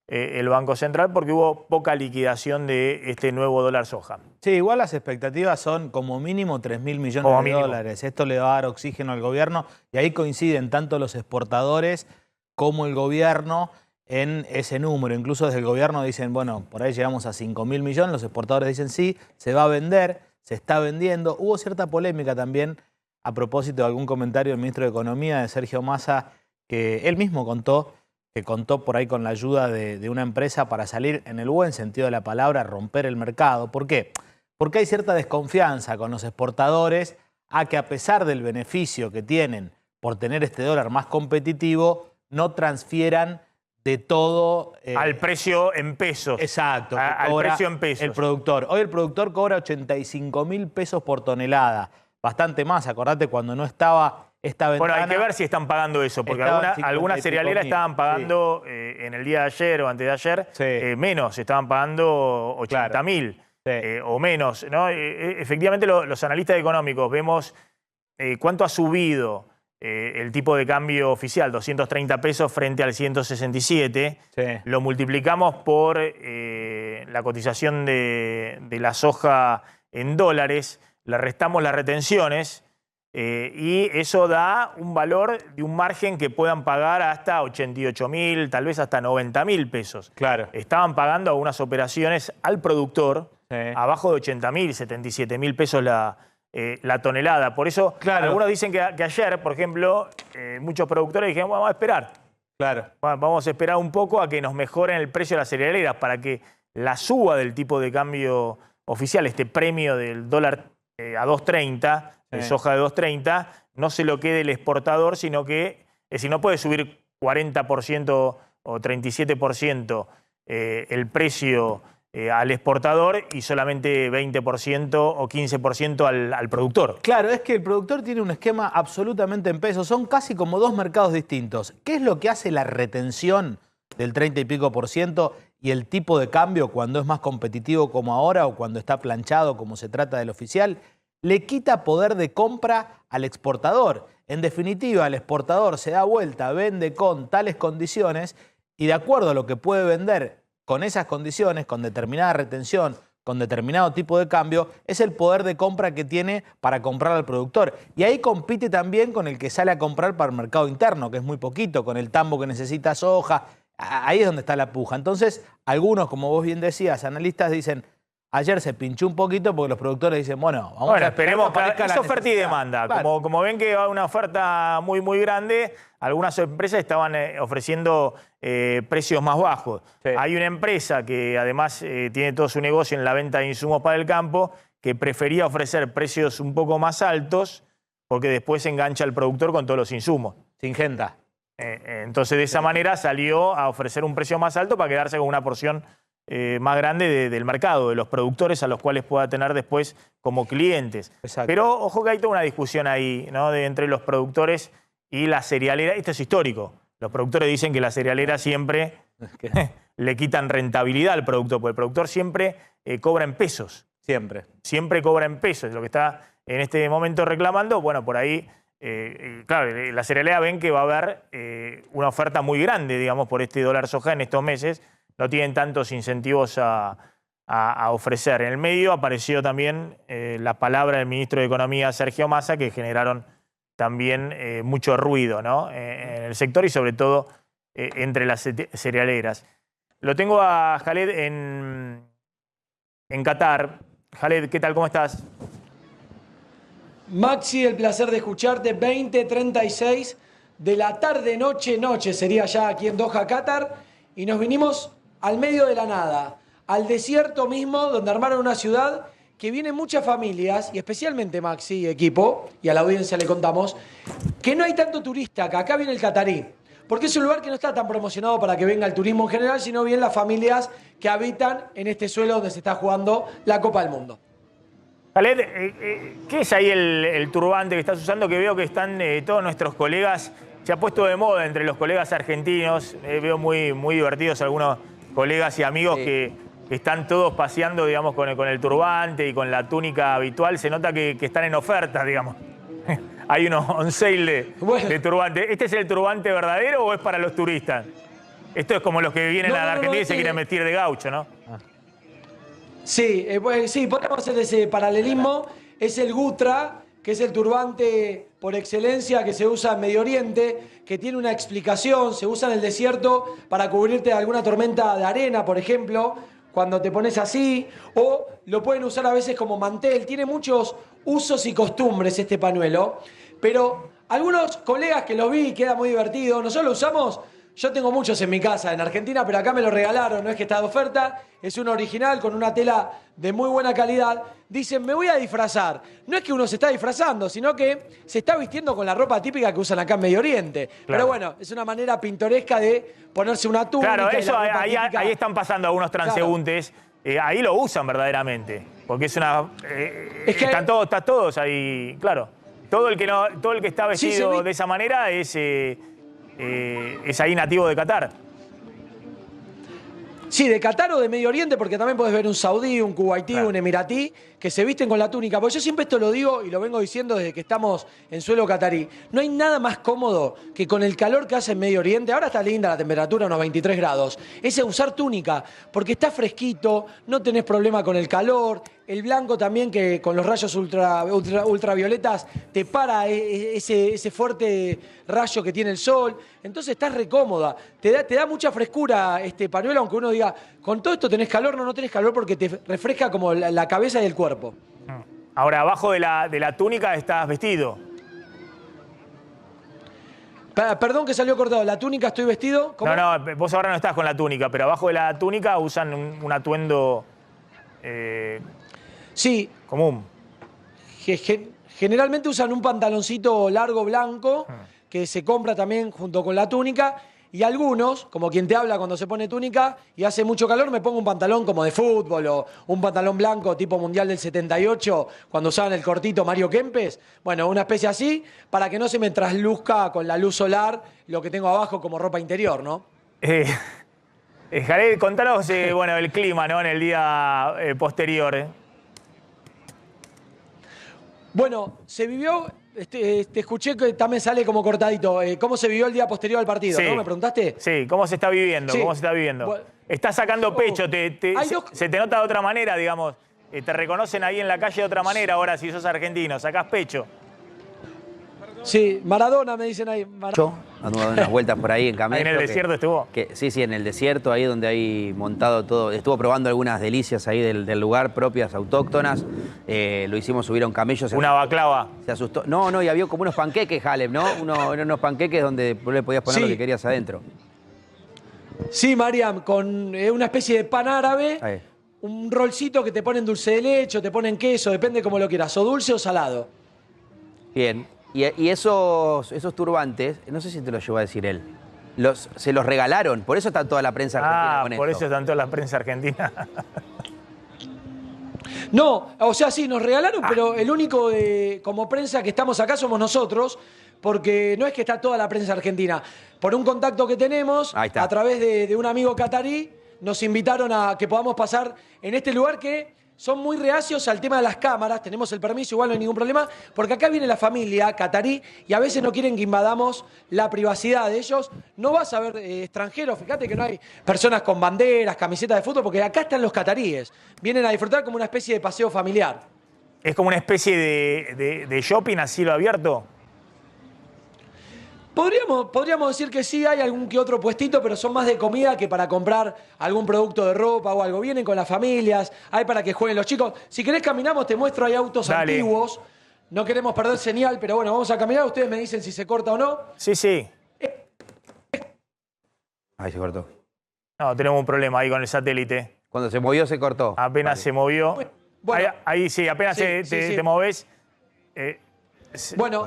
el Banco Central porque hubo poca liquidación de este nuevo dólar soja.
Sí, igual las expectativas son como mínimo 3.000 millones de dólares. Esto le va a dar oxígeno al gobierno y ahí coinciden tanto los exportadores como el gobierno en ese número. Incluso desde el gobierno dicen, bueno, por ahí llegamos a 5.000 millones, los exportadores dicen sí, se va a vender, se está vendiendo. Hubo cierta polémica también a propósito de algún comentario del ministro de Economía, de Sergio Massa, que él mismo contó por ahí con la ayuda de una empresa para salir, en el buen sentido de la palabra, romper el mercado. ¿Por qué? Porque hay cierta desconfianza con los exportadores a que a pesar del beneficio que tienen por tener este dólar más competitivo, no transfieran de todo...
al precio en pesos.
Exacto.
Al precio en pesos.
El productor. Hoy el productor cobra 85.000 pesos por tonelada. Bastante más, acordate, cuando no estaba esta ventana...
Bueno, hay que ver si están pagando eso, porque algunas cerealeras estaban pagando en el día de ayer o antes de ayer menos, estaban pagando 80.000 o menos, ¿no? Efectivamente, los analistas económicos vemos cuánto ha subido el tipo de cambio oficial, 230 pesos frente al 167, lo multiplicamos por la cotización de la soja en dólares, le restamos las retenciones y eso da un valor de un margen que puedan pagar hasta 88.000, tal vez hasta 90.000 pesos.
Claro.
Estaban pagando algunas operaciones al productor abajo de 80.000, 77.000 pesos la tonelada. Por eso algunos dicen que ayer, por ejemplo, muchos productores dijeron, vamos a esperar. Vamos a esperar un poco a que nos mejoren el precio de las cerealeras para que la suba del tipo de cambio oficial, este premio del dólar a 2.30, de soja de 2.30, no se lo quede el exportador, sino que si no puede subir 40% o 37% el precio al exportador y solamente 20% o 15% al productor.
Claro, es que el productor tiene un esquema absolutamente en pesos. Son casi como dos mercados distintos. ¿Qué es lo que hace la retención del 30 y pico % y el tipo de cambio cuando es más competitivo como ahora o cuando está planchado como se trata del oficial? Le quita poder de compra al exportador. En definitiva, el exportador se da vuelta, vende con tales condiciones y de acuerdo a lo que puede vender con esas condiciones, con determinada retención, con determinado tipo de cambio, es el poder de compra que tiene para comprar al productor. Y ahí compite también con el que sale a comprar para el mercado interno, que es muy poquito, con el tambo que necesita soja. Ahí es donde está la puja. Entonces, algunos, como vos bien decías, analistas dicen, ayer se pinchó un poquito porque los productores dicen, bueno, vamos a
esperemos. Es oferta y demanda. Claro. Como ven que va una oferta muy, muy grande, algunas empresas estaban ofreciendo precios más bajos. Hay una empresa que además tiene todo su negocio en la venta de insumos para el campo que prefería ofrecer precios un poco más altos porque después engancha al productor con todos los insumos.
Singenta.
Entonces, de esa manera salió a ofrecer un precio más alto para quedarse con una porción más grande del mercado, de los productores a los cuales pueda tener después como clientes.
Exacto.
Pero ojo que hay toda una discusión ahí, ¿no? Entre los productores y la cerealera. Esto es histórico. Los productores dicen que la cerealera siempre le quitan rentabilidad al productor, porque el productor siempre cobra en pesos. Siempre cobra en pesos. Lo que está en este momento reclamando, bueno, por ahí, claro, la cerealera ven que va a haber una oferta muy grande, digamos, por este dólar soja en estos meses. No tienen tantos incentivos a ofrecer. En el medio apareció también la palabra del ministro de Economía, Sergio Massa, que generaron también mucho ruido, ¿no? En el sector y sobre todo entre las cerealeras. Lo tengo a Khaled en Qatar. Khaled, ¿qué tal? ¿Cómo estás?
Maxi, el placer de escucharte. 20:36 de la tarde, noche sería ya aquí en Doha, Qatar. Y nos vinimos al medio de la nada, al desierto mismo, donde armaron una ciudad que vienen muchas familias, y especialmente Maxi y equipo, y a la audiencia le contamos, que no hay tanto turista acá. Acá viene el catarí, porque es un lugar que no está tan promocionado para que venga el turismo en general, sino bien las familias que habitan en este suelo donde se está jugando la Copa del Mundo.
Khaled, ¿qué es ahí el turbante que estás usando? Que veo que están todos nuestros colegas, se ha puesto de moda entre los colegas argentinos, veo muy divertidos algunos colegas y amigos que están todos paseando, digamos, con el turbante y con la túnica habitual. Se nota que están en oferta, digamos. Hay unos on sale de turbante. ¿Este es el turbante verdadero o es para los turistas? Esto es como los que vienen a la Argentina y se quieren vestir de gaucho, ¿no?
Sí, sí, podemos hacer ese paralelismo. Es el Gutra, que es el turbante por excelencia que se usa en Medio Oriente, que tiene una explicación, se usa en el desierto para cubrirte de alguna tormenta de arena, por ejemplo, cuando te pones así, o lo pueden usar a veces como mantel. Tiene muchos usos y costumbres este pañuelo, pero algunos colegas que lo vi y queda muy divertido, nosotros lo usamos. Yo tengo muchos en mi casa, en Argentina, pero acá me lo regalaron, no es que está de oferta, es un original con una tela de muy buena calidad. Dicen, me voy a disfrazar. No es que uno se está disfrazando, sino que se está vistiendo con la ropa típica que usan acá en Medio Oriente. Claro. Pero bueno, es una manera pintoresca de ponerse una túnica.
Claro, eso ahí están pasando algunos transeúntes. Claro. Ahí lo usan verdaderamente, porque es una... están todos ahí, claro. Todo el que está vestido de esa manera es ahí nativo de Qatar.
Sí, de Qatar o de Medio Oriente, porque también podés ver un saudí, un kuwaití, un emiratí, que se visten con la túnica. Porque yo siempre esto lo digo y lo vengo diciendo desde que estamos en suelo catarí. No hay nada más cómodo que con el calor que hace en Medio Oriente, ahora está linda la temperatura, unos 23 grados, es usar túnica, porque está fresquito, no tenés problema con el calor, el blanco también que con los rayos ultravioletas te para ese fuerte rayo que tiene el sol, entonces estás recómoda, te da mucha frescura este pañuelo, aunque uno diga, con todo esto tenés calor, no tenés calor porque te refresca como la cabeza y el cuerpo.
Ahora, abajo de la túnica estás vestido.
Perdón que salió cortado, ¿la túnica estoy vestido? ¿Cómo?
No, vos ahora no estás con la túnica, pero abajo de la túnica usan un atuendo
sí.
común.
Generalmente usan un pantaloncito largo blanco que se compra también junto con la túnica. Y algunos, como quien te habla cuando se pone túnica y hace mucho calor, me pongo un pantalón como de fútbol o un pantalón blanco tipo Mundial del 78, cuando usaban el cortito Mario Kempes. Bueno, una especie así, para que no se me trasluzca con la luz solar lo que tengo abajo como ropa interior, ¿no?
Jared, contanos bueno, el clima, ¿no? En el día posterior.
Bueno, se vivió... te escuché que también sale como cortadito. ¿Cómo se vivió el día posterior al partido?
Sí.
¿No? ¿Me preguntaste?
Sí, ¿cómo se está viviendo?
Sí.
¿Cómo se está viviendo?
Bueno,
estás sacando pecho, se te nota de otra manera, digamos. Te reconocen ahí en la calle de otra manera ahora si sos argentino, sacás pecho.
Sí, Maradona me dicen ahí.
Yo ando dando unas vueltas por ahí en camello.
¿Ahí en el desierto estuvo?
Sí, en el desierto, ahí donde hay montado todo. Estuvo probando algunas delicias ahí del lugar, propias, autóctonas. Lo hicimos subir a un camello.
¿Una baclava?
Se asustó. No, y había como unos panqueques, Halep, ¿no? Eran unos panqueques donde vos le podías poner lo que querías adentro.
Sí, Mariam, con una especie de pan árabe,
Ahí.
un rolcito que te ponen dulce de leche o te ponen queso, depende como lo quieras, o dulce o salado.
Bien. Y esos turbantes, no sé si te lo llevó a decir él, se los regalaron, por eso está toda la prensa argentina con
por
esto.
eso está toda la prensa argentina.
No, o sea, sí, nos regalaron, pero el único como prensa que estamos acá somos nosotros, porque no es que está toda la prensa argentina. Por un contacto que tenemos, a través de un amigo catarí, nos invitaron a que podamos pasar en este lugar que son muy reacios al tema de las cámaras, tenemos el permiso, igual no hay ningún problema, porque acá viene la familia catarí y a veces no quieren que invadamos la privacidad de ellos. No vas a ver extranjeros, fíjate que no hay personas con banderas, camisetas de fútbol, porque acá están los cataríes. Vienen a disfrutar como una especie de paseo familiar.
¿Es como una especie de shopping a cielo abierto?
Podríamos decir que sí, hay algún que otro puestito, pero son más de comida que para comprar algún producto de ropa o algo. Vienen con las familias, hay para que jueguen los chicos. Si querés caminamos, te muestro, hay autos antiguos. No queremos perder señal, pero bueno, vamos a caminar. Ustedes me dicen si se corta o no.
Sí, sí.
Ahí se cortó.
No, tenemos un problema ahí con el satélite.
Cuando se movió, se cortó.
Apenas se movió.
Bueno,
ahí sí, apenas
sí,
te moves.
Bueno,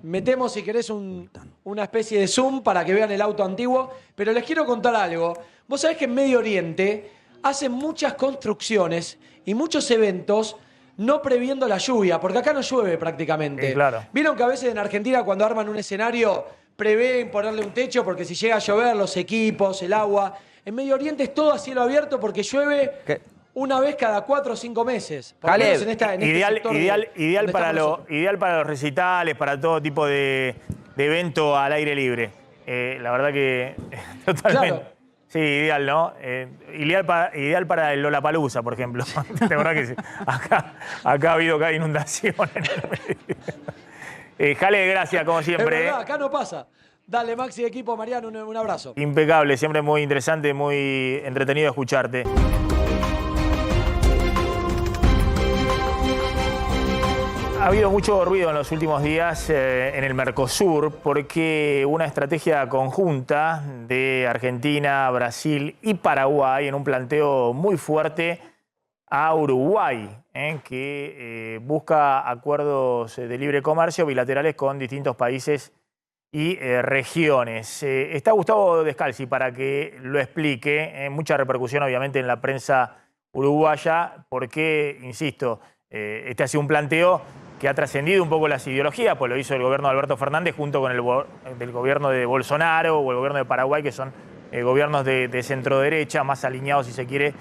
metemos, si querés, una especie de zoom para que vean el auto antiguo. Pero les quiero contar algo. Vos sabés que en Medio Oriente hacen muchas construcciones y muchos eventos no previendo la lluvia, porque acá no llueve prácticamente.
Claro.
Vieron que a veces en Argentina cuando arman un escenario prevén ponerle un techo porque si llega a llover, los equipos, el agua. En Medio Oriente es todo a cielo abierto porque llueve una vez cada 4 o 5 meses. Por lo menos en este
ideal para los recitales, para todo tipo de evento al aire libre. La verdad que totalmente.
Claro.
Sí, ideal, ¿no? Ideal para el Lollapalooza, por ejemplo. De verdad que sí. Acá ha habido inundaciones. Jale, gracias, como siempre.
Es verdad, acá no pasa. Dale, Maxi, equipo, Mariano, un abrazo.
Impecable, siempre muy interesante, muy entretenido escucharte. Ha habido mucho ruido en los últimos días en el Mercosur porque una estrategia conjunta de Argentina, Brasil y Paraguay en un planteo muy fuerte a Uruguay, que busca acuerdos de libre comercio bilaterales con distintos países y regiones. Está Gustavo Descalzi para que lo explique. Mucha repercusión obviamente en la prensa uruguaya porque, insisto, este ha sido un planteo que ha trascendido un poco las ideologías, pues lo hizo el gobierno de Alberto Fernández junto con el gobierno de Bolsonaro o el gobierno de Paraguay, que son gobiernos de centro derecha, más alineados, si se quiere,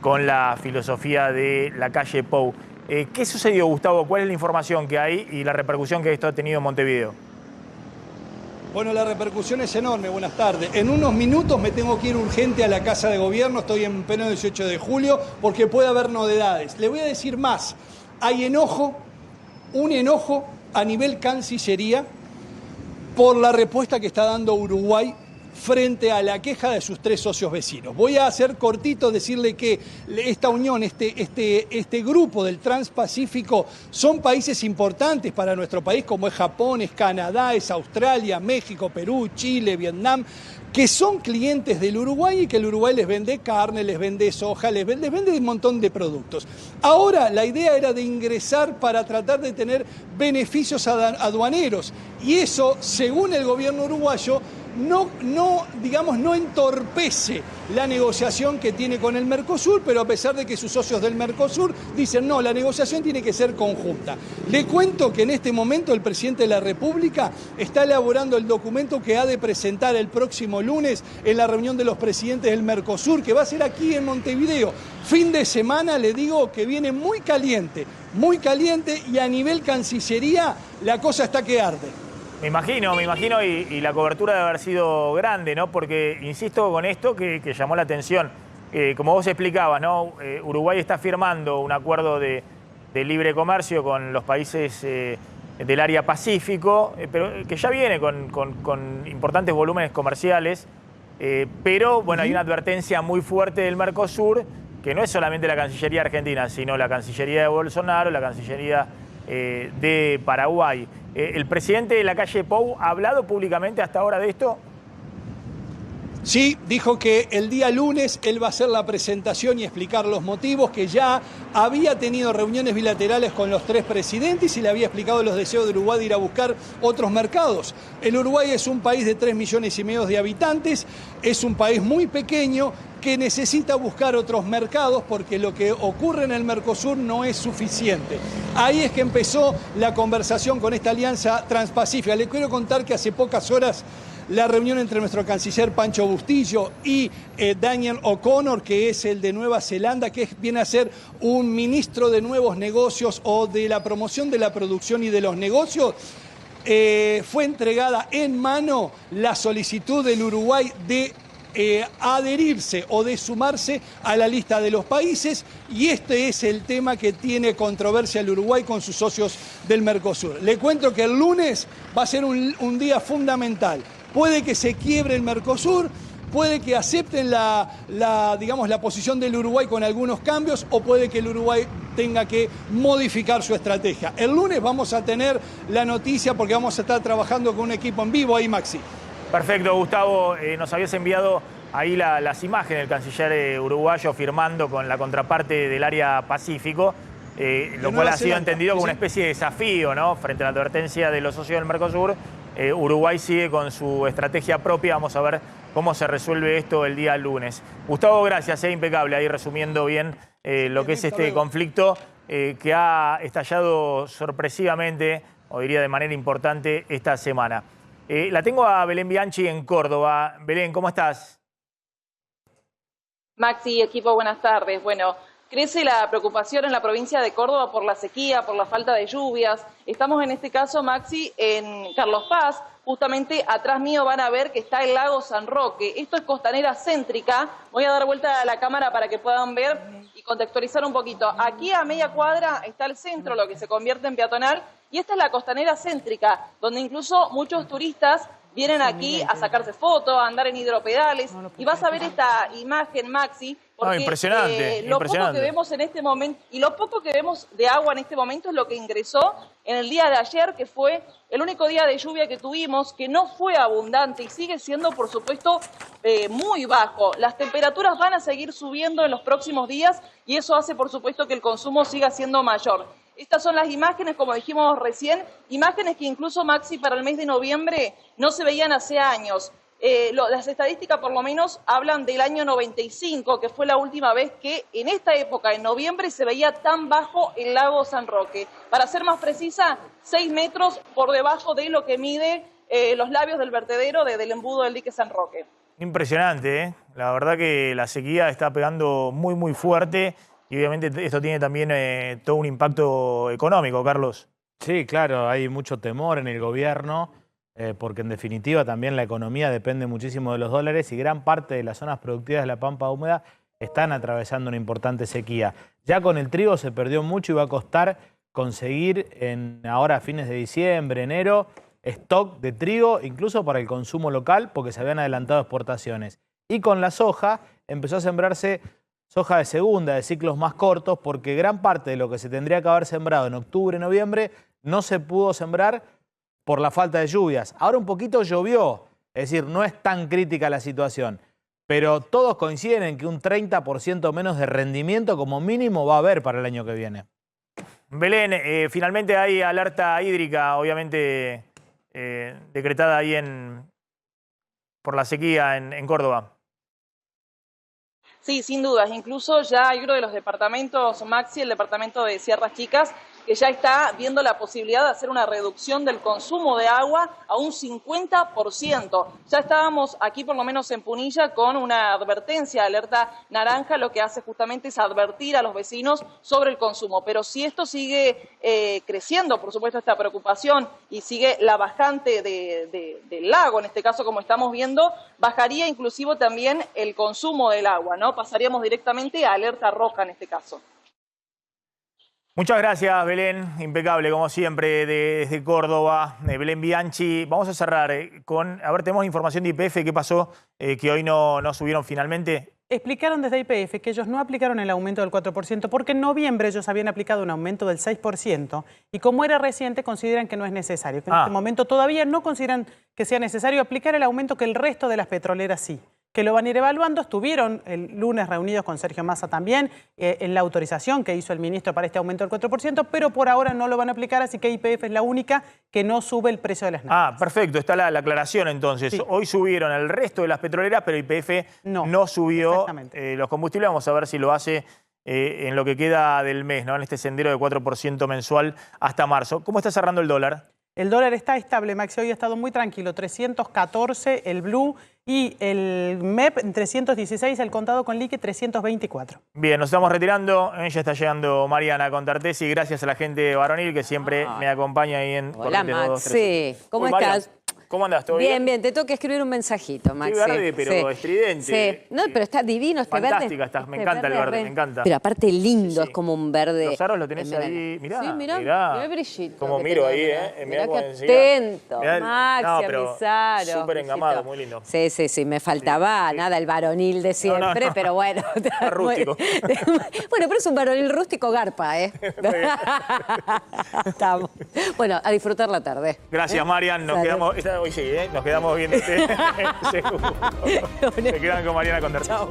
con la filosofía de la calle Pou. ¿Qué sucedió, Gustavo? ¿Cuál es la información que hay y la repercusión que esto ha tenido en Montevideo?
Bueno, la repercusión es enorme. Buenas tardes. En unos minutos me tengo que ir urgente a la Casa de Gobierno. Estoy en pleno 18 de julio porque puede haber novedades. Le voy a decir más. Hay enojo, un enojo a nivel Cancillería por la respuesta que está dando Uruguay frente a la queja de sus 3 socios vecinos. Voy a hacer cortito, decirle que esta unión, este grupo del Transpacífico son países importantes para nuestro país, como es Japón, es Canadá, es Australia, México, Perú, Chile, Vietnam, que son clientes del Uruguay y que el Uruguay les vende carne, les vende soja, les vende un montón de productos. Ahora la idea era de ingresar para tratar de tener beneficios aduaneros y eso, según el gobierno uruguayo, no entorpece la negociación que tiene con el Mercosur, pero a pesar de que sus socios del Mercosur dicen no, la negociación tiene que ser conjunta. Le cuento que en este momento el presidente de la República está elaborando el documento que ha de presentar el próximo lunes en la reunión de los presidentes del Mercosur, que va a ser aquí en Montevideo. Fin de semana, le digo que viene muy caliente y a nivel Cancillería la cosa está que arde.
Me imagino, y la cobertura debe haber sido grande, ¿no? Porque insisto con esto que llamó la atención. Como vos explicabas, ¿no? Uruguay está firmando un acuerdo de libre comercio con los países del área Pacífico, pero que ya viene con importantes volúmenes comerciales. Pero bueno, hay una advertencia muy fuerte del Mercosur, que no es solamente la Cancillería argentina, sino la Cancillería de Bolsonaro, la Cancillería de Paraguay. ¿El presidente de la calle Pou ha hablado públicamente hasta ahora de esto?
Sí, dijo que el día lunes él va a hacer la presentación y explicar los motivos, que ya había tenido reuniones bilaterales con los 3 presidentes y le había explicado los deseos de Uruguay de ir a buscar otros mercados. El Uruguay es un país de 3,5 millones de habitantes, es un país muy pequeño que necesita buscar otros mercados porque lo que ocurre en el Mercosur no es suficiente. Ahí es que empezó la conversación con esta alianza transpacífica. Le quiero contar que hace pocas horas la reunión entre nuestro canciller Pancho Bustillo y Daniel O'Connor, que es el de Nueva Zelanda, que viene a ser un ministro de nuevos negocios o de la promoción de la producción y de los negocios, fue entregada en mano la solicitud del Uruguay de adherirse o de sumarse a la lista de los países, y este es el tema que tiene controversia el Uruguay con sus socios del Mercosur. Le cuento que el lunes va a ser un día fundamental. Puede que se quiebre el Mercosur, puede que acepten la posición del Uruguay con algunos cambios, o puede que el Uruguay tenga que modificar su estrategia. El lunes vamos a tener la noticia porque vamos a estar trabajando con un equipo en vivo ahí, Maxi.
Perfecto, Gustavo. Nos habías enviado ahí las imágenes del canciller uruguayo firmando con la contraparte del área Pacífico, lo cual ha sido entendido como una especie de desafío, ¿no? Frente a la advertencia de los socios del Mercosur. Uruguay sigue con su estrategia propia. Vamos a ver cómo se resuelve esto el día lunes. Gustavo, gracias, impecable, ahí resumiendo bien lo que es este conflicto que ha estallado sorpresivamente, o diría de manera importante, esta semana. La tengo a Belén Bianchi en Córdoba. Belén, ¿cómo estás?
Maxi, equipo, buenas tardes. Bueno, crece la preocupación en la provincia de Córdoba por la sequía, por la falta de lluvias. Estamos en este caso, Maxi, en Carlos Paz. Justamente atrás mío van a ver que está el lago San Roque. Esto es costanera céntrica. Voy a dar vuelta a la cámara para que puedan ver y contextualizar un poquito. Aquí a media cuadra está el centro, lo que se convierte en peatonal. Y esta es la costanera céntrica, donde incluso muchos turistas vienen aquí a sacarse fotos, a andar en hidropedales. Y vas a ver esta imagen, Maxi, porque
impresionante,
lo poco que vemos en este momento, y lo poco que vemos de agua en este momento es lo que ingresó en el día de ayer, que fue el único día de lluvia que tuvimos, que no fue abundante y sigue siendo, por supuesto, muy bajo. Las temperaturas van a seguir subiendo en los próximos días y eso hace, por supuesto, que el consumo siga siendo mayor. Estas son las imágenes, como dijimos recién, imágenes que incluso, Maxi, para el mes de noviembre no se veían hace años. Las estadísticas por lo menos hablan del año 95, que fue la última vez que en esta época, en noviembre, se veía tan bajo el lago San Roque. Para ser más precisa, 6 metros por debajo de lo que mide los labios del vertedero del embudo del dique San Roque.
Impresionante, ¿eh? La verdad que la sequía está pegando muy, muy fuerte y obviamente esto tiene también todo un impacto económico, Carlos.
Sí, claro, hay mucho temor en el gobierno porque en definitiva también la economía depende muchísimo de los dólares y gran parte de las zonas productivas de la Pampa Húmeda están atravesando una importante sequía. Ya con el trigo se perdió mucho y va a costar conseguir ahora a fines de diciembre, enero, stock de trigo, incluso para el consumo local, porque se habían adelantado exportaciones. Y con la soja empezó a sembrarse soja de segunda, de ciclos más cortos, porque gran parte de lo que se tendría que haber sembrado en octubre, noviembre, no se pudo sembrar por la falta de lluvias. Ahora un poquito llovió, es decir, no es tan crítica la situación, pero todos coinciden en que un 30% menos de rendimiento como mínimo va a haber para el año que viene.
Belén, finalmente hay alerta hídrica, obviamente decretada ahí por la sequía en Córdoba.
Sí, sin dudas. Incluso ya hay uno de los departamentos, Maxi, el departamento de Sierras Chicas, que ya está viendo la posibilidad de hacer una reducción del consumo de agua a un 50%. Ya estábamos aquí, por lo menos en Punilla, con una advertencia, alerta naranja, lo que hace justamente es advertir a los vecinos sobre el consumo. Pero si esto sigue creciendo, por supuesto, esta preocupación, y sigue la bajante del lago, en este caso, como estamos viendo, bajaría inclusive también el consumo del agua, ¿no? Pasaríamos directamente a alerta roja en este caso.
Muchas gracias, Belén. Impecable, como siempre, desde Córdoba. Belén Bianchi. Vamos a cerrar con... A ver, tenemos información de YPF. ¿Qué pasó que hoy no subieron finalmente?
Explicaron desde YPF que ellos no aplicaron el aumento del 4% porque en noviembre ellos habían aplicado un aumento del 6% y como era reciente consideran que no es necesario. Que en este momento todavía no consideran que sea necesario aplicar el aumento que el resto de las petroleras sí. Que lo van a ir evaluando. Estuvieron el lunes reunidos con Sergio Massa también en la autorización que hizo el ministro para este aumento del 4%, pero por ahora no lo van a aplicar, así que YPF es la única que no sube el precio de las naftas.
Perfecto. Está la aclaración entonces. Sí. Hoy subieron el resto de las petroleras, pero YPF no subió los combustibles. Vamos a ver si lo hace en lo que queda del mes, ¿no? En este sendero de 4% mensual hasta marzo. ¿Cómo está cerrando el dólar?
El dólar está estable, Maxi, hoy ha estado muy tranquilo, 314 el blue y el MEP en 316, el contado con liqui 324.
Bien, nos estamos retirando, ya está llegando Mariana Contartesi, gracias a la gente varonil que siempre me acompaña ahí en...
Hola Maxi, ¿cómo estás?
¿Cómo andás? ¿Todo
bien? Bien, te tengo que escribir un mensajito, Maxi.
Sí, verde, pero estridente.
Sí, no, pero está divino este verde.
Fantástica estás, me encanta el verde, me encanta.
Pero aparte lindo, es como un verde.
Los aros lo tenés ahí, mirá.
Sí, mirá el brillito.
Como miro ahí,
mirá qué atento, Maxi, a mis aros.
Súper engamado, muy lindo.
Sí, me faltaba nada el varonil de siempre, pero bueno.
Está rústico.
Bueno, pero es un varonil rústico garpa, ¿eh? Estamos. Bueno, a disfrutar la tarde.
Gracias, Marian. Nos quedamos... Hoy sí, nos quedamos viendo Se quedan con Mariana Contartesi.
Chao.